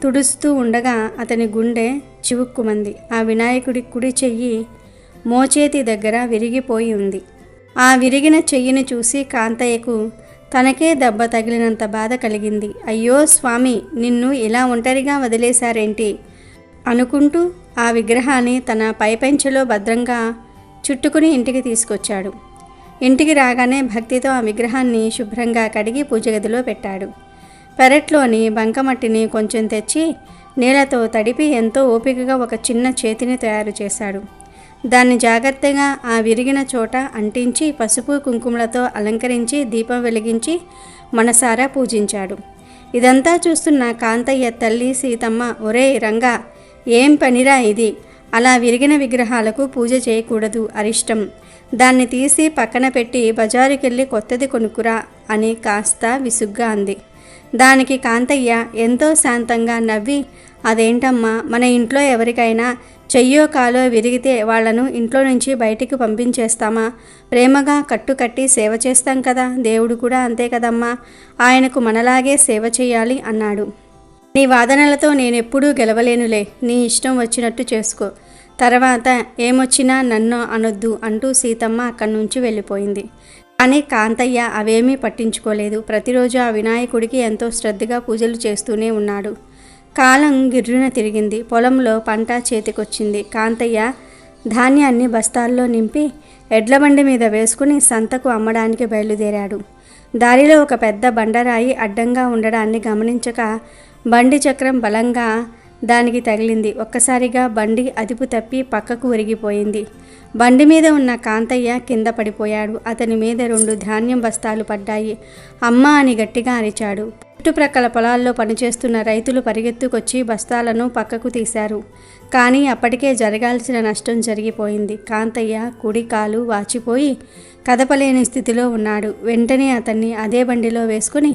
తుడుస్తూ ఉండగా అతని గుండె చివుక్కుమంది. ఆ వినాయకుడి కుడి చెయ్యి మోచేతి దగ్గర విరిగిపోయి ఉంది. ఆ విరిగిన చెయ్యిని చూసి కాంతయ్యకు తనకే దెబ్బ తగిలినంత బాధ కలిగింది. అయ్యో స్వామి, నిన్ను ఇలా ఒంటరిగా వదిలేశారేంటి అనుకుంటూ ఆ విగ్రహాన్ని తన పైపెంచెలో భద్రంగా చుట్టుకుని ఇంటికి తీసుకొచ్చాడు. ఇంటికి రాగానే భక్తితో ఆ విగ్రహాన్ని శుభ్రంగా కడిగి పూజగదిలో పెట్టాడు. పెరట్లోని బంకమట్టిని కొంచెం తెచ్చి నీళ్లతో తడిపి ఎంతో ఓపికగా ఒక చిన్న చేతిని తయారు చేశాడు. దాన్ని జాగ్రత్తగా ఆ విరిగిన చోట అంటించి పసుపు కుంకుమలతో అలంకరించి దీపం వెలిగించి మనసారా పూజించాడు. ఇదంతా చూస్తున్న కాంతయ్య తల్లి సీతమ్మ, ఒరేయ్ రంగా, ఏం పనిరా ఇది? అలా విరిగిన విగ్రహాలకు పూజ చేయకూడదు, అరిష్టం. దాన్ని తీసి పక్కన పెట్టి బజారుకెళ్ళి కొత్తది కొనుక్కురా అని కాస్త విసుగ్గా అంది. దానికి కాంతయ్య ఎంతో శాంతంగా నవ్వి, అదేంటమ్మా, మన ఇంట్లో ఎవరికైనా చెయ్యో కాలో విరిగితే వాళ్లను ఇంట్లో నుంచి బయటికి పంపించేస్తామా? ప్రేమగా కట్టుకట్టి సేవ చేస్తాం కదా, దేవుడు కూడా అంతే కదమ్మా, ఆయనకు మనలాగే సేవ చేయాలి అన్నాడు. నీ వాదనలతో నేనెప్పుడూ గెలవలేనులే, నీ ఇష్టం వచ్చినట్టు చేసుకో, తర్వాత ఏమొచ్చినా నన్ను అనొద్దు అంటూ సీతమ్మ అక్కడి నుంచి వెళ్ళిపోయింది. కానీ కాంతయ్య అవేమీ పట్టించుకోలేదు. ప్రతిరోజు ఆ వినాయకుడికి ఎంతో శ్రద్ధగా పూజలు చేస్తూనే ఉన్నాడు. కాలం గిర్రున తిరిగింది. పొలంలో పంట చేతికొచ్చింది. కాంతయ్య ధాన్యాన్ని బస్తాల్లో నింపి ఎడ్లబండి మీద వేసుకుని సంతకు అమ్మడానికి బయలుదేరాడు. దారిలో ఒక పెద్ద బండరాయి అడ్డంగా ఉండడాన్ని గమనించక బండి చక్రం బలంగా దానికి తగిలింది. ఒక్కసారిగా బండి అదుపు తప్పి పక్కకు ఒరిగిపోయింది. బండి మీద ఉన్న కాంతయ్య కింద పడిపోయాడు. అతని మీద 2 ధాన్యం బస్తాలు పడ్డాయి. అమ్మా అని గట్టిగా అరిచాడు. చుట్టుప్రక్కల పొలాల్లో పనిచేస్తున్న రైతులు పరిగెత్తుకొచ్చి బస్తాలను పక్కకు తీశారు. కానీ అప్పటికే జరగాల్సిన నష్టం జరిగిపోయింది. కాంతయ్య కుడి కాలు వాచిపోయి కదపలేని స్థితిలో ఉన్నాడు. వెంటనే అతన్ని అదే బండిలో వేసుకుని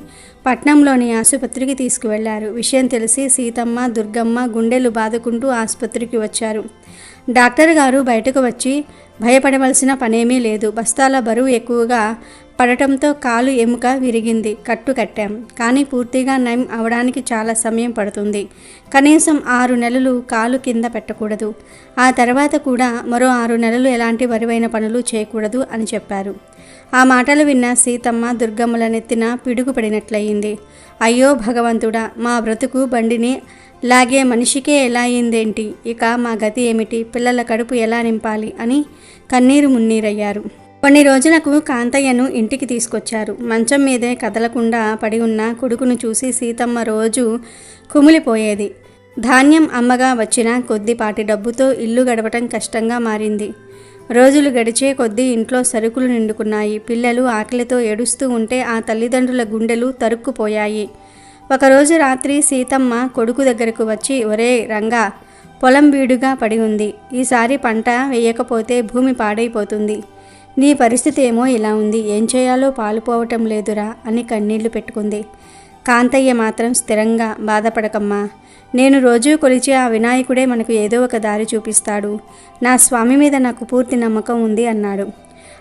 పట్నంలోని ఆసుపత్రికి తీసుకువెళ్లారు. విషయం తెలిసి సీతమ్మ, దుర్గమ్మ గుండెలు బాదుకుంటూ ఆసుపత్రికి వచ్చారు. డాక్టర్ గారు బయటకు వచ్చి, భయపడవలసిన పనేమీ లేదు, బస్తాల బరువు ఎక్కువగా పడటంతో కాలు ఎముక విరిగింది, కట్టు కట్టాం, కానీ పూర్తిగా నయం అవడానికి చాలా సమయం పడుతుంది. కనీసం 6 నెలలు కాలు కింద పెట్టకూడదు. ఆ తర్వాత కూడా మరో 6 నెలలు ఎలాంటి బరువైన పనులు చేయకూడదు అని చెప్పారు. ఆ మాటలు విన్న సీతమ్మ దుర్గమ్మల నెత్తిన పిడుగు పడినట్లయింది. అయ్యో భగవంతుడా, మా బ్రతుకు బండిని లాగే మనిషికే ఎలా అయిందేంటి? ఇక మా గతి ఏమిటి? పిల్లల కడుపు ఎలా నింపాలి అని కన్నీరు మున్నీరయ్యారు. కొన్ని రోజులకు కాంతయ్యను ఇంటికి తీసుకొచ్చారు. మంచం మీదే కదలకుండా పడి ఉన్న కొడుకును చూసి సీతమ్మ రోజు కుమిలిపోయేది. ధాన్యం అమ్మగా వచ్చిన కొద్దిపాటి డబ్బుతో ఇల్లు గడపటం కష్టంగా మారింది. రోజులు గడిచే కొద్దీ ఇంట్లో సరుకులు నిండుకున్నాయి. పిల్లలు ఆకలితో ఏడుస్తూ ఉంటే ఆ తల్లిదండ్రుల గుండెలు తరుక్కుపోయాయి. ఒకరోజు రాత్రి సీతమ్మ కొడుకు దగ్గరకు వచ్చి, ఒరే రంగా, పొలం బీడుగా పడి ఉంది. ఈసారి పంట వేయకపోతే భూమి పాడైపోతుంది. నీ పరిస్థితి ఏమో ఇలా ఉంది, ఏం చేయాలో పాలుపోవటం లేదురా అని కన్నీళ్లు పెట్టుకుంది. కాంతయ్య మాత్రం స్థిరంగా బాధపడకమ్మా, నేను రోజూ కొలిచే ఆ వినాయకుడే మనకు ఏదో ఒక దారి చూపిస్తాడు. నా స్వామి మీద నాకు పూర్తి నమ్మకం ఉంది అన్నాడు.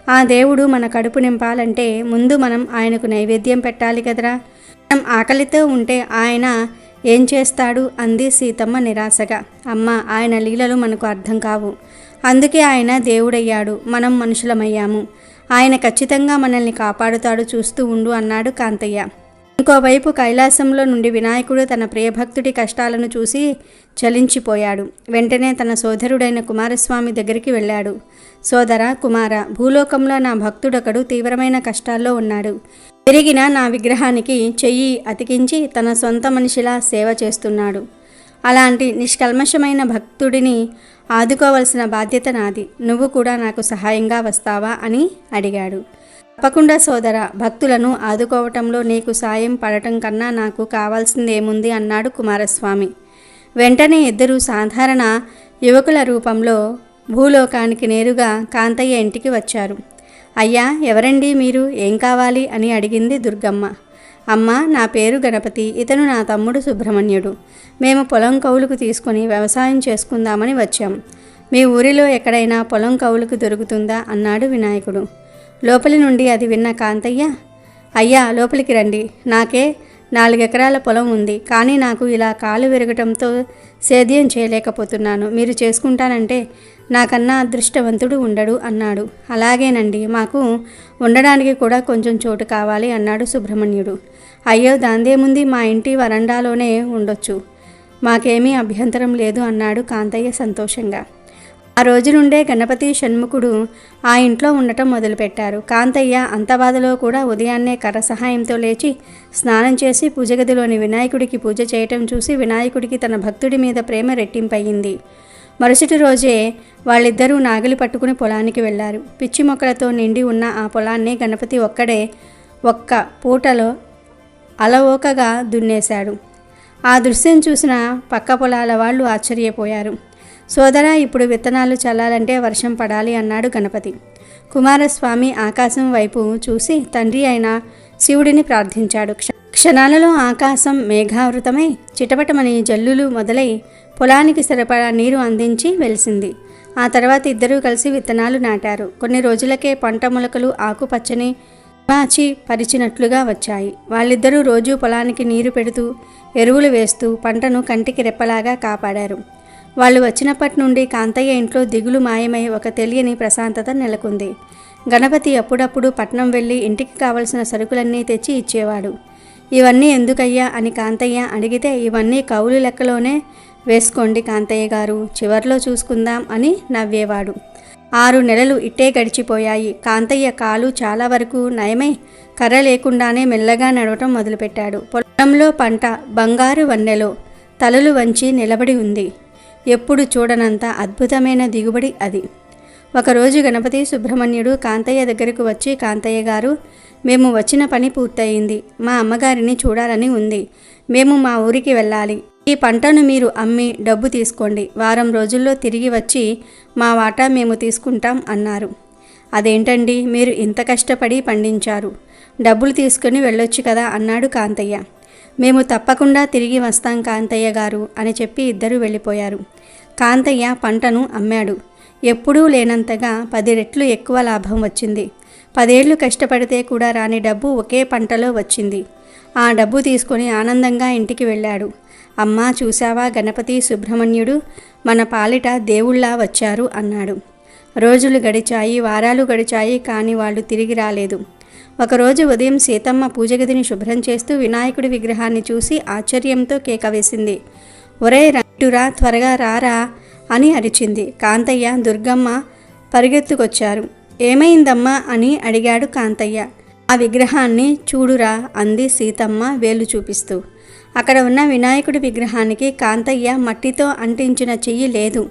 ఆ దేవుడు మన కడుపు నింపాలంటే ముందు మనం ఆయనకు నైవేద్యం పెట్టాలి కదరా. మనం ఆకలితో ఉంటే ఆయన ఏం చేస్తాడు అంది సీతమ్మ నిరాశగా. అమ్మ, ఆయన లీలలు మనకు అర్థం కావు. అందుకే ఆయన దేవుడయ్యాడు, మనం మనుషులమయ్యాము. ఆయన ఖచ్చితంగా మనల్ని కాపాడుతాడు, చూస్తూ ఉండు అన్నాడు కాంతయ్య. ఇంకోవైపు కైలాసంలో నుండి వినాయకుడు తన ప్రియభక్తుడి కష్టాలను చూసి చలించిపోయాడు. వెంటనే తన సోదరుడైన కుమారస్వామి దగ్గరికి వెళ్ళాడు. సోదర కుమార, భూలోకంలో నా భక్తుడొకడు తీవ్రమైన కష్టాల్లో ఉన్నాడు. పెరిగిన నా విగ్రహానికి చెయ్యి అతికించి తన సొంత మనిషిలా సేవ చేస్తున్నాడు. అలాంటి నిష్కల్మషమైన భక్తుడిని ఆదుకోవలసిన బాధ్యత నాది. నువ్వు కూడా నాకు సహాయంగా వస్తావా అని అడిగాడు. తప్పకుండా సోదర, భక్తులను ఆదుకోవటంలో నీకు సాయం పడటం కన్నా నాకు కావాల్సిందేముంది అన్నాడు కుమారస్వామి. వెంటనే ఇద్దరు సాధారణ యువకుల రూపంలో భూలోకానికి నేరుగా కాంతయ్య ఇంటికి వచ్చారు. అయ్యా, ఎవరండి మీరు, ఏం కావాలి అని అడిగింది దుర్గమ్మ. అమ్మ, నా పేరు గణపతి, ఇతను నా తమ్ముడు సుబ్రహ్మణ్యుడు. మేము పొలం కౌలుకు తీసుకొని వ్యవసాయం చేసుకుందామని వచ్చాం. మీ ఊరిలో ఎక్కడైనా పొలం కౌలుకు దొరుకుతుందా అన్నాడు వినాయకుడు. లోపలి నుండి అది విన్న కాంతయ్య, అయ్యా లోపలికి రండి, నాకే 4 ఎకరాల పొలం ఉంది, కానీ నాకు ఇలా కాలు విరగటంతో సేద్యం చేయలేకపోతున్నాను. మీరు చేసుకుంటానంటే నాకన్నా అదృష్టవంతుడు ఉండడు అన్నాడు. అలాగేనండి, మాకు ఉండడానికి కూడా కొంచెం చోటు కావాలి అన్నాడు సుబ్రహ్మణ్యుడు. అయ్యో, దాందేముంది, మా ఇంటి వరండాలోనే ఉండొచ్చు, మాకేమీ అభ్యంతరం లేదు అన్నాడు కాంతయ్య సంతోషంగా. ఆ రోజు నుండే గణపతి షణ్ముఖుడు ఆ ఇంట్లో ఉండటం మొదలుపెట్టారు. కాంతయ్య అంత బాధలో కూడా ఉదయాన్నే కర్ర సహాయంతో లేచి స్నానం చేసి పూజగదిలోని వినాయకుడికి పూజ చేయటం చూసి వినాయకుడికి తన భక్తుడి మీద ప్రేమ రెట్టింపయ్యింది. మరుసటి రోజే వాళ్ళిద్దరూ నాగలి పట్టుకుని పొలానికి వెళ్లారు. పిచ్చి మొక్కలతో నిండి ఉన్న ఆ పొలాన్ని గణపతి ఒక్క పూటలో అలవోకగా దున్నేశాడు. ఆ దృశ్యం చూసిన పక్క పొలాల వాళ్ళు ఆశ్చర్యపోయారు. సోదరా, ఇప్పుడు విత్తనాలు చల్లాలంటే వర్షం పడాలి అన్నాడు గణపతి. కుమారస్వామి ఆకాశం వైపు చూసి తండ్రి అయిన శివుడిని ప్రార్థించాడు. క్షణాలలో ఆకాశం మేఘావృతమై చిటపటమని జల్లులు మొదలై పొలానికి సరిపడా నీరు అందించి వెలిసింది. ఆ తర్వాత ఇద్దరూ కలిసి విత్తనాలు నాటారు. కొన్ని రోజులకే పంట మొలకలు ఆకుపచ్చని మాచి పరిచినట్లుగా వచ్చాయి. వాళ్ళిద్దరూ రోజూ పొలానికి నీరు పెడుతూ ఎరువులు వేస్తూ పంటను కంటికి రెప్పలాగా కాపాడారు. వాళ్ళు వచ్చినప్పటి నుండి కాంతయ్య ఇంట్లో దిగులు మాయమై ఒక తెలియని ప్రశాంతత నెలకొంది. గణపతి అప్పుడప్పుడు పట్నం వెళ్ళి ఇంటికి కావలసిన సరుకులన్నీ తెచ్చి ఇచ్చేవాడు. ఇవన్నీ ఎందుకయ్యా అని కాంతయ్య అడిగితే, ఇవన్నీ కౌలు లెక్కలోనే వేసుకోండి కాంతయ్య గారు, చివర్లో చూసుకుందాం అని నవ్వేవాడు. 6 నెలలు ఇట్టే గడిచిపోయాయి. కాంతయ్య కాలు చాలా వరకు నయమై కర్ర లేకుండానే మెల్లగా నడవటం మొదలుపెట్టాడు. పొలంలో పంట బంగారు వన్నెలో తలలు వంచి నిలబడి ఉంది. ఎప్పుడు చూడనంత అద్భుతమైన దిగుబడి అది. ఒకరోజు గణపతి సుబ్రహ్మణ్యుడు కాంతయ్య దగ్గరకు వచ్చి, కాంతయ్య గారు, మేము వచ్చిన పని పూర్తయింది. మా అమ్మగారిని చూడాలని ఉంది. మేము మా ఊరికి వెళ్ళాలి. ఈ పంటను మీరు అమ్మి డబ్బు తీసుకోండి. వారం రోజుల్లో తిరిగి వచ్చి మా వాటా మేము తీసుకుంటాం అన్నారు. అదేంటండి, మీరు ఇంత కష్టపడి పండించారు, డబ్బులు తీసుకుని వెళ్ళొచ్చు కదా అన్నాడు కాంతయ్య. మేము తప్పకుండా తిరిగి వస్తాం కాంతయ్య గారు అని చెప్పి ఇద్దరు వెళ్ళిపోయారు. కాంతయ్య పంటను అమ్మాడు. ఎప్పుడూ లేనంతగా 10 రెట్లు ఎక్కువ లాభం వచ్చింది. 10 ఏళ్లు కష్టపడితే కూడా రాని డబ్బు ఒకే పంటలో వచ్చింది. ఆ డబ్బు తీసుకొని ఆనందంగా ఇంటికి వెళ్ళాడు. అమ్మా, చూశావా, గణపతి సుబ్రహ్మణ్యుడు మన పాలిట దేవుళ్ళా వచ్చారు అన్నాడు. రోజులు గడిచాయి, వారాలు గడిచాయి, కానీ వాళ్ళు తిరిగి రాలేదు. ఒకరోజు ఉదయం సీతమ్మ పూజగదిని శుభ్రం చేస్తూ వినాయకుడి విగ్రహాన్ని చూసి ఆశ్చర్యంతో కేక వేసింది. ఒరే రంటురా, త్వరగా రారా అని అరిచింది. కాంతయ్య, దుర్గమ్మ పరిగెత్తుకొచ్చారు. ఏమైందమ్మా అని అడిగాడు కాంతయ్య. ఆ విగ్రహాన్ని చూడురా అంది సీతమ్మ వేలు చూపిస్తూ. అక్కడ ఉన్న వినాయకుడి విగ్రహానికి కాంతయ్య మట్టితో అంటించిన చెయ్యి లేదు.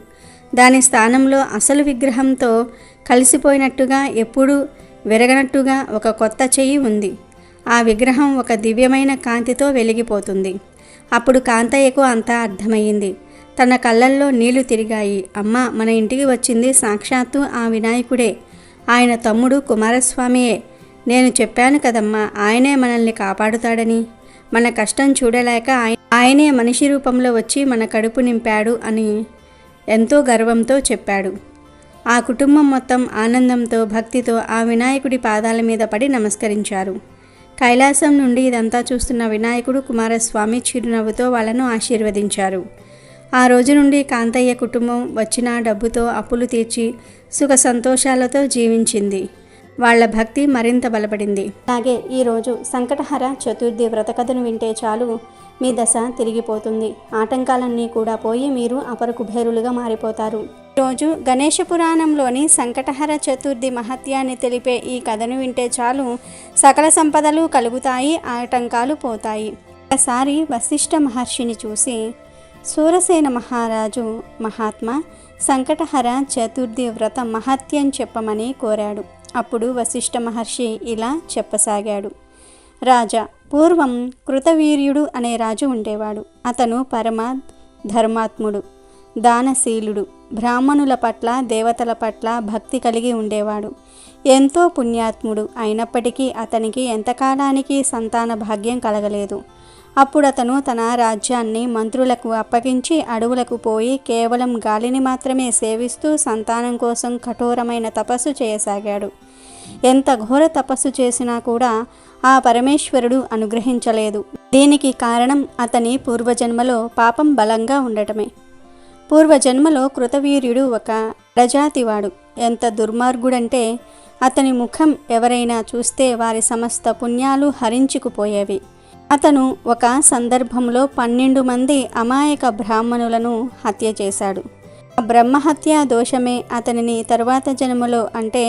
దాని స్థానంలో అసలు విగ్రహంతో కలిసిపోయినట్టుగా ఎప్పుడూ విరగనట్టుగా ఒక కొత్త చెయ్యి ఉంది. ఆ విగ్రహం ఒక దివ్యమైన కాంతితో వెలిగిపోతుంది. అప్పుడు కాంతయ్యకు అంతా అర్థమయ్యింది. తన కళ్ళల్లో నీళ్లు తిరిగాయి. అమ్మ, మన ఇంటికి వచ్చింది సాక్షాత్తు ఆ వినాయకుడే, ఆయన తమ్ముడు కుమారస్వామియే. నేను చెప్పాను కదమ్మా, ఆయనే మనల్ని కాపాడుతాడని. మన కష్టం చూడలేక ఆయనే మనిషి రూపంలో వచ్చి మన కడుపు నింపాడు అని ఎంతో గర్వంతో చెప్పాడు. ఆ కుటుంబం మొత్తం ఆనందంతో భక్తితో ఆ వినాయకుడి పాదాల మీద పడి నమస్కరించారు. కైలాసం నుండి ఇదంతా చూస్తున్న వినాయకుడు కుమారస్వామి చిరునవ్వుతో వాళ్ళను ఆశీర్వదించారు. ఆ రోజు నుండి కాంతయ్య కుటుంబం వచ్చిన డబ్బుతో అప్పులు తీర్చి సుఖ సంతోషాలతో జీవించింది. వాళ్ళ భక్తి మరింత బలపడింది. అలాగే ఈరోజు సంకటహర చతుర్థి వ్రత కథను వింటే చాలు మీ దశ తిరిగిపోతుంది. ఆటంకాలన్నీ కూడా పోయి మీరు అపర కుబేరులుగా మారిపోతారు. ఈరోజు గణేష పురాణంలోని సంకటహర చతుర్థి మహత్యాన్ని తెలిపే ఈ కథను వింటే చాలు సకల సంపదలు కలుగుతాయి, ఆటంకాలు పోతాయి. ఒకసారి వశిష్ఠ మహర్షిని చూసి సూరసేన మహారాజు మహాత్మా సంకటహర చతుర్థి వ్రత మహత్యం చెప్పమని కోరాడు. అప్పుడు వశిష్ఠ మహర్షి ఇలా చెప్పసాగాడు. రాజా, పూర్వం కృతవీర్యుడు అనే రాజు ఉండేవాడు. అతను పరమ ధర్మాత్ముడు, దానశీలుడు, బ్రాహ్మణుల పట్ల దేవతల పట్ల భక్తి కలిగి ఉండేవాడు. ఎంతో పుణ్యాత్ముడు అయినప్పటికీ అతనికి ఎంతకాలానికి సంతాన భాగ్యం కలగలేదు. అప్పుడు అతను తన రాజ్యాన్ని మంత్రులకు అప్పగించి అడవులకు పోయి కేవలం గాలిని మాత్రమే సేవిస్తూ సంతానం కోసం కఠోరమైన తపస్సు చేయసాగాడు. ఎంత ఘోర తపస్సు చేసినా కూడా ఆ పరమేశ్వరుడు అనుగ్రహించలేదు. దీనికి కారణం అతని పూర్వజన్మలో పాపం బలంగా ఉండటమే. పూర్వజన్మలో కృతవీర్యుడు ఒక ప్రజాతివాడు. ఎంత దుర్మార్గుడంటే అతని ముఖం ఎవరైనా చూస్తే వారి సమస్త పుణ్యాలు హరించుకుపోయేవి. అతను ఒక సందర్భంలో 12 మంది అమాయక బ్రాహ్మణులను హత్య చేశాడు. ఆ బ్రహ్మహత్య దోషమే అతనిని తరువాత జన్మలో అంటే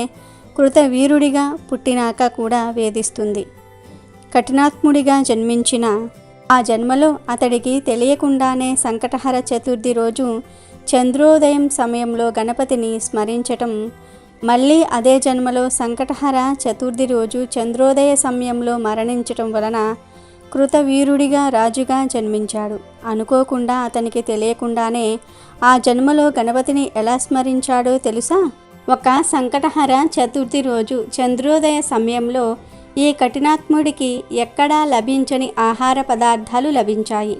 కృతవీరుడిగా పుట్టినాక కూడా వేధిస్తుంది. కఠినాత్ముడిగా జన్మించిన ఆ జన్మలో అతడికి తెలియకుండానే సంకటహర చతుర్థి రోజు చంద్రోదయం సమయంలో గణపతిని స్మరించటం, మళ్ళీ అదే జన్మలో సంకటహర చతుర్థి రోజు చంద్రోదయ సమయంలో మరణించటం వలన కృతవీరుడిగా రాజుగా జన్మించాడు. అనుకోకుండా అతనికి తెలియకుండానే ఆ జన్మలో గణపతిని ఎలా స్మరించాడో తెలుసా? ఒక సంకటహర చతుర్థి రోజు చంద్రోదయ సమయంలో ఈ కఠినాత్ముడికి ఎక్కడా లభించని ఆహార పదార్థాలు లభించాయి.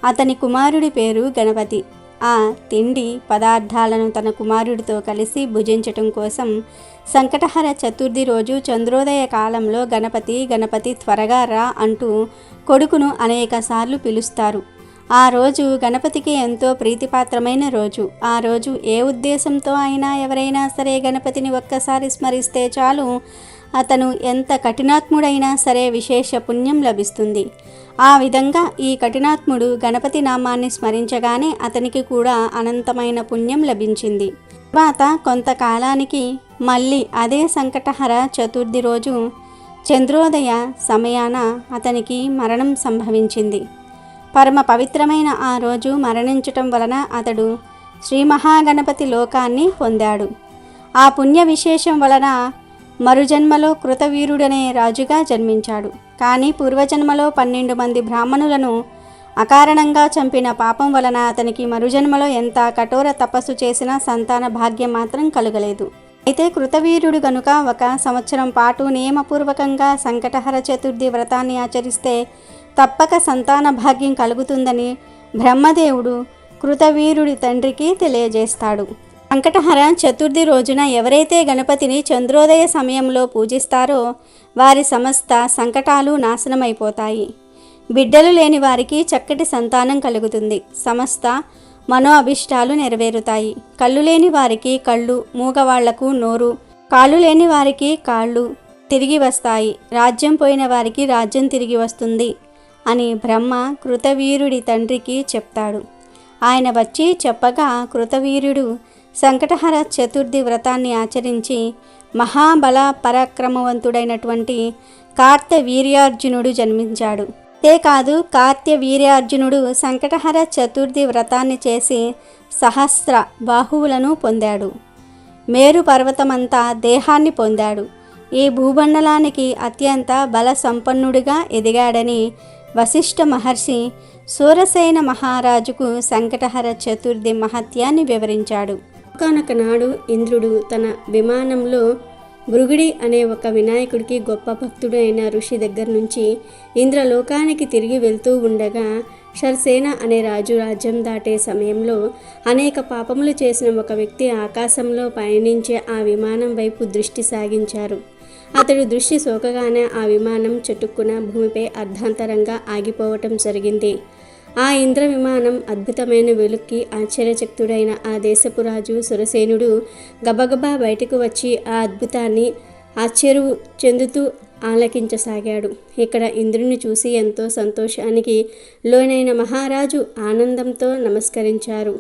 అతని కుమారుడి పేరు గణపతి. ఆ తిండి పదార్థాలను తన కుమారుడితో కలిసి భుజించటం కోసం సంకటహర చతుర్థి రోజు చంద్రోదయ కాలంలో గణపతి త్వరగా రా అంటూ కొడుకును అనేకసార్లు పిలుస్తారు. ఆ రోజు గణపతికి ఎంతో ప్రీతిపాత్రమైన రోజు. ఆ రోజు ఏ ఉద్దేశంతో అయినా ఎవరైనా సరే గణపతిని ఒక్కసారి స్మరిస్తే చాలు అతను ఎంత కఠినాత్ముడైనా సరే విశేష పుణ్యం లభిస్తుంది. ఆ విధంగా ఈ కఠినాత్ముడు గణపతి నామాన్ని స్మరించగానే అతనికి కూడా అనంతమైన పుణ్యం లభించింది. తర్వాత కొంతకాలానికి మళ్ళీ అదే సంకటహర చతుర్థి రోజు చంద్రోదయ సమయాన అతనికి మరణం సంభవించింది. పరమ పవిత్రమైన ఆ రోజు మరణించటం వలన అతడు శ్రీ మహాగణపతి లోకాన్ని పొందాడు. ఆ పుణ్య విశేషం వలన మరుజన్మలో కృతవీరుడనే రాజుగా జన్మించాడు. కానీ పూర్వజన్మలో 12 మంది బ్రాహ్మణులను అకారణంగా చంపిన పాపం వలన అతనికి మరుజన్మలో ఎంత కఠోర తపస్సు చేసినా సంతాన భాగ్యం మాత్రం కలగలేదు. అయితే కృతవీరుడు గనుక 1 సంవత్సరం పాటు నియమపూర్వకంగా సంకటహర చతుర్థి వ్రతాన్ని ఆచరిస్తే తప్పక సంతాన భాగ్యం కలుగుతుందని బ్రహ్మదేవుడు కృతవీరుడి తండ్రికి తెలియజేస్తాడు. సంకటహర చతుర్థి రోజున ఎవరైతే గణపతిని చంద్రోదయ సమయంలో పూజిస్తారో వారి సమస్త సంకటాలు నాశనమైపోతాయి. బిడ్డలు లేని వారికి చక్కటి సంతానం కలుగుతుంది. సమస్త మనో అభిష్టాలు నెరవేరుతాయి. కళ్ళు లేని వారికి కళ్ళు, మూగవాళ్లకు నోరు, కాళ్ళు లేని వారికి కాళ్ళు తిరిగి వస్తాయి. రాజ్యం పోయిన వారికి రాజ్యం తిరిగి వస్తుంది అని బ్రహ్మ కృతవీరుడి తండ్రికి చెప్తాడు. ఆయన వచ్చి చెప్పగా కృతవీరుడు సంకటహర చతుర్థి వ్రతాన్ని ఆచరించి మహాబల పరాక్రమవంతుడైనటువంటి కార్తవీర్యార్జునుడు జన్మించాడు. అంతేకాదు కార్తవీర్యార్జునుడు సంకటహర చతుర్థి వ్రతాన్ని చేసి సహస్ర బాహువులను పొందాడు. మేరు పర్వతమంతా దేహాన్ని పొందాడు. ఈ భూమండలానికి అత్యంత బల సంపన్నుడిగా ఎదిగాడని వశిష్ఠ మహర్షి సూరసేన మహారాజుకు సంకటహర చతుర్థి మహత్యాన్ని వివరించాడు. ఒకనొక నాడు ఇంద్రుడు తన విమానంలో భృగుడి అనే ఒక వినాయకుడికి గొప్ప భక్తుడు అయిన ఋషి దగ్గర నుంచి ఇంద్రలోకానికి తిరిగి వెళ్తూ ఉండగా షర్సేన అనే రాజు రాజ్యం దాటే సమయంలో అనేక పాపములు చేసిన ఒక వ్యక్తి ఆకాశంలో పయనించే ఆ విమానం వైపు దృష్టి సాగించారు. అతడు దృష్టి సోకగానే ఆ విమానం చటుక్కున భూమిపై అర్ధాంతరంగా ఆగిపోవటం జరిగింది. ఆ ఇంద్ర విమానం అద్భుతమైన వెలుక్కి ఆశ్చర్యచకితుడైన ఆ దేశపు రాజు సురసేనుడు గబగబా బయటకు వచ్చి ఆ అద్భుతాన్ని ఆశ్చర్యం చెందుతూ ఆలకించసాగాడు. ఇక్కడ ఇంద్రుని చూసి ఎంతో సంతోషానికి లోనైన మహారాజు ఆనందంతో నమస్కరించారు.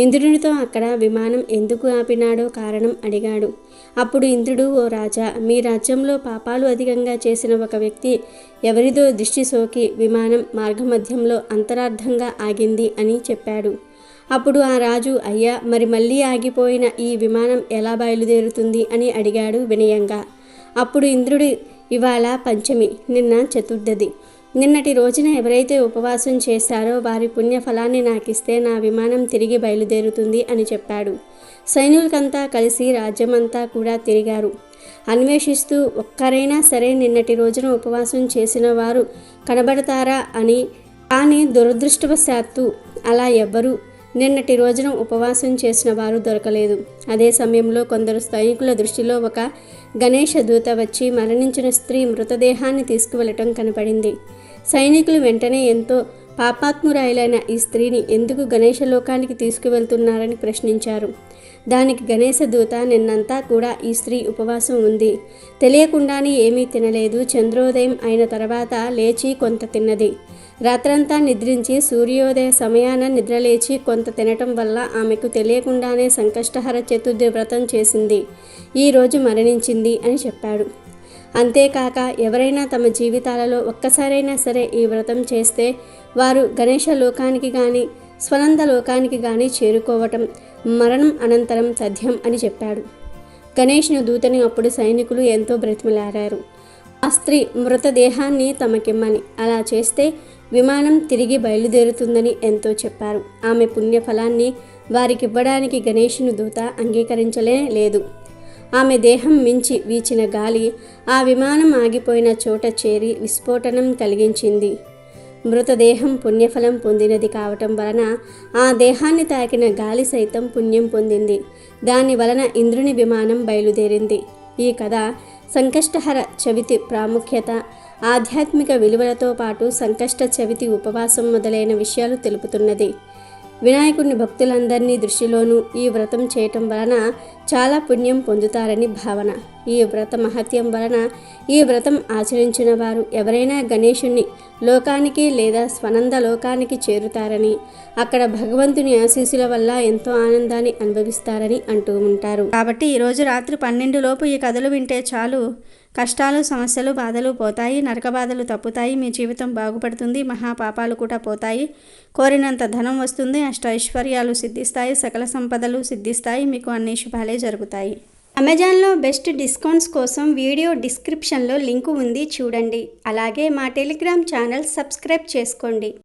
ఇంద్రునితో అక్కడ విమానం ఎందుకు ఆపినాడో కారణం అడిగాడు. అప్పుడు ఇంద్రుడు, ఓ రాజా, మీ రాజ్యంలో పాపాలు అధికంగా చేసిన ఒక వ్యక్తి ఎవరిదో దృష్టి సోకి విమానం మార్గమధ్యంలో అంతరార్థంగా ఆగింది అని చెప్పాడు. అప్పుడు ఆ రాజు, అయ్యా, మరి మళ్ళీ ఆగిపోయిన ఈ విమానం ఎలా బయలుదేరుతుంది అని అడిగాడు వినయంగా. అప్పుడు ఇంద్రుడు, ఇవాళ పంచమి, నిన్న చతుర్థి. నిన్నటి రోజున ఎవరైతే ఉపవాసం చేశారో వారి పుణ్యఫలాన్ని నాకిస్తే నా విమానం తిరిగి బయలుదేరుతుంది అని చెప్పాడు. సైనికులంతా కలిసి రాజ్యమంతా కూడా తిరిగారు, అన్వేషిస్తూ ఒక్కరైనా సరే నిన్నటి రోజున ఉపవాసం చేసిన వారు కనబడతారా అని. కానీ దురదృష్టవశాత్తు అలా ఎవ్వరూ నిన్నటి రోజున ఉపవాసం చేసిన వారు దొరకలేదు. అదే సమయంలో కొందరు సైనికుల దృష్టిలో ఒక గణేష దూత వచ్చి మరణించిన స్త్రీ మృతదేహాన్ని తీసుకువెళ్ళటం కనపడింది. సైనికులు వెంటనే ఎంతో పాపాత్మురాయిలైన ఈ స్త్రీని ఎందుకు గణేష లోకానికి తీసుకువెళ్తున్నారని ప్రశ్నించారు. దానికి గణేశ దూత, నిన్నంతా కూడా ఈ స్త్రీ ఉపవాసం ఉంది, తెలియకుండానే ఏమీ తినలేదు, చంద్రోదయం అయిన తర్వాత లేచి కొంత తిన్నది, రాత్రంతా నిద్రించి సూర్యోదయ సమయాన నిద్రలేచి కొంత తినటం వల్ల ఆమెకు తెలియకుండానే సంకష్టహర చతుర్థి వ్రతం చేసింది, ఈరోజు మరణించింది అని చెప్పాడు. అంతేకాక ఎవరైనా తమ జీవితాలలో ఒక్కసారైనా సరే ఈ వ్రతం చేస్తే వారు గణేష లోకానికి కానీ స్వనంద లోకానికి కానీ చేరుకోవటం మరణం అనంతరం తథ్యం అని చెప్పాడు. గణేష్ను దూతని అప్పుడు సైనికులు ఎంతో బ్రతిమలాడారు ఆ స్త్రీ మృతదేహాన్ని తమకిమ్మని. అలా చేస్తే విమానం తిరిగి బయలుదేరుతుందని ఎంతో చెప్పారు. ఆమె పుణ్యఫలాన్ని వారికివ్వడానికి గణేషుని దూత అంగీకరించలే లేదు. ఆమె దేహం మించి వీచిన గాలి ఆ విమానం ఆగిపోయిన చోట చేరి విస్ఫోటనం కలిగించింది. మృతదేహం పుణ్యఫలం పొందినది కావటం వలన ఆ దేహాన్ని తాకిన గాలి సైతం పుణ్యం పొందింది. దాని వలన ఇంద్రుని విమానం బయలుదేరింది. ఈ కథ సంకష్టహర చవితి ప్రాముఖ్యత, ఆధ్యాత్మిక విలువలతో పాటు సంకష్ట చవితి ఉపవాసం మొదలైన విషయాలు తెలుపుతున్నది. వినాయకుడిని భక్తులందరినీ దృష్టిలోనూ ఈ వ్రతం చేయటం వలన చాలా పుణ్యం పొందుతారని భావన. ఈ వ్రత మహత్యం వలన ఈ వ్రతం ఆచరించిన వారు ఎవరైనా గణేశుణ్ణి లోకానికి లేదా స్వనంద లోకానికి చేరుతారని, అక్కడ భగవంతుని ఆశీస్సుల వల్ల ఎంతో ఆనందాన్ని అనుభవిస్తారని అంటూ ఉంటారు. కాబట్టి ఈరోజు రాత్రి 12 లోపు ఈ కథలు వింటే చాలు, కష్టాలు, సమస్యలు, బాధలు పోతాయి, నరక బాధలు తప్పుతాయి, మీ జీవితం బాగుపడుతుంది, మహాపాపాలు కూడా పోతాయి, కోరినంత ధనం వస్తుంది, అష్టైశ్వర్యాలు సిద్ధిస్తాయి, సకల సంపదలు సిద్ధిస్తాయి, మీకు అన్ని శుభాలే జరుగుతాయి. అమెజాన్లో బెస్ట్ డిస్కౌంట్స్ కోసం వీడియో డిస్క్రిప్షన్లో లింకు ఉంది, చూడండి. అలాగే మా టెలిగ్రామ్ ఛానల్ సబ్స్క్రైబ్ చేసుకోండి.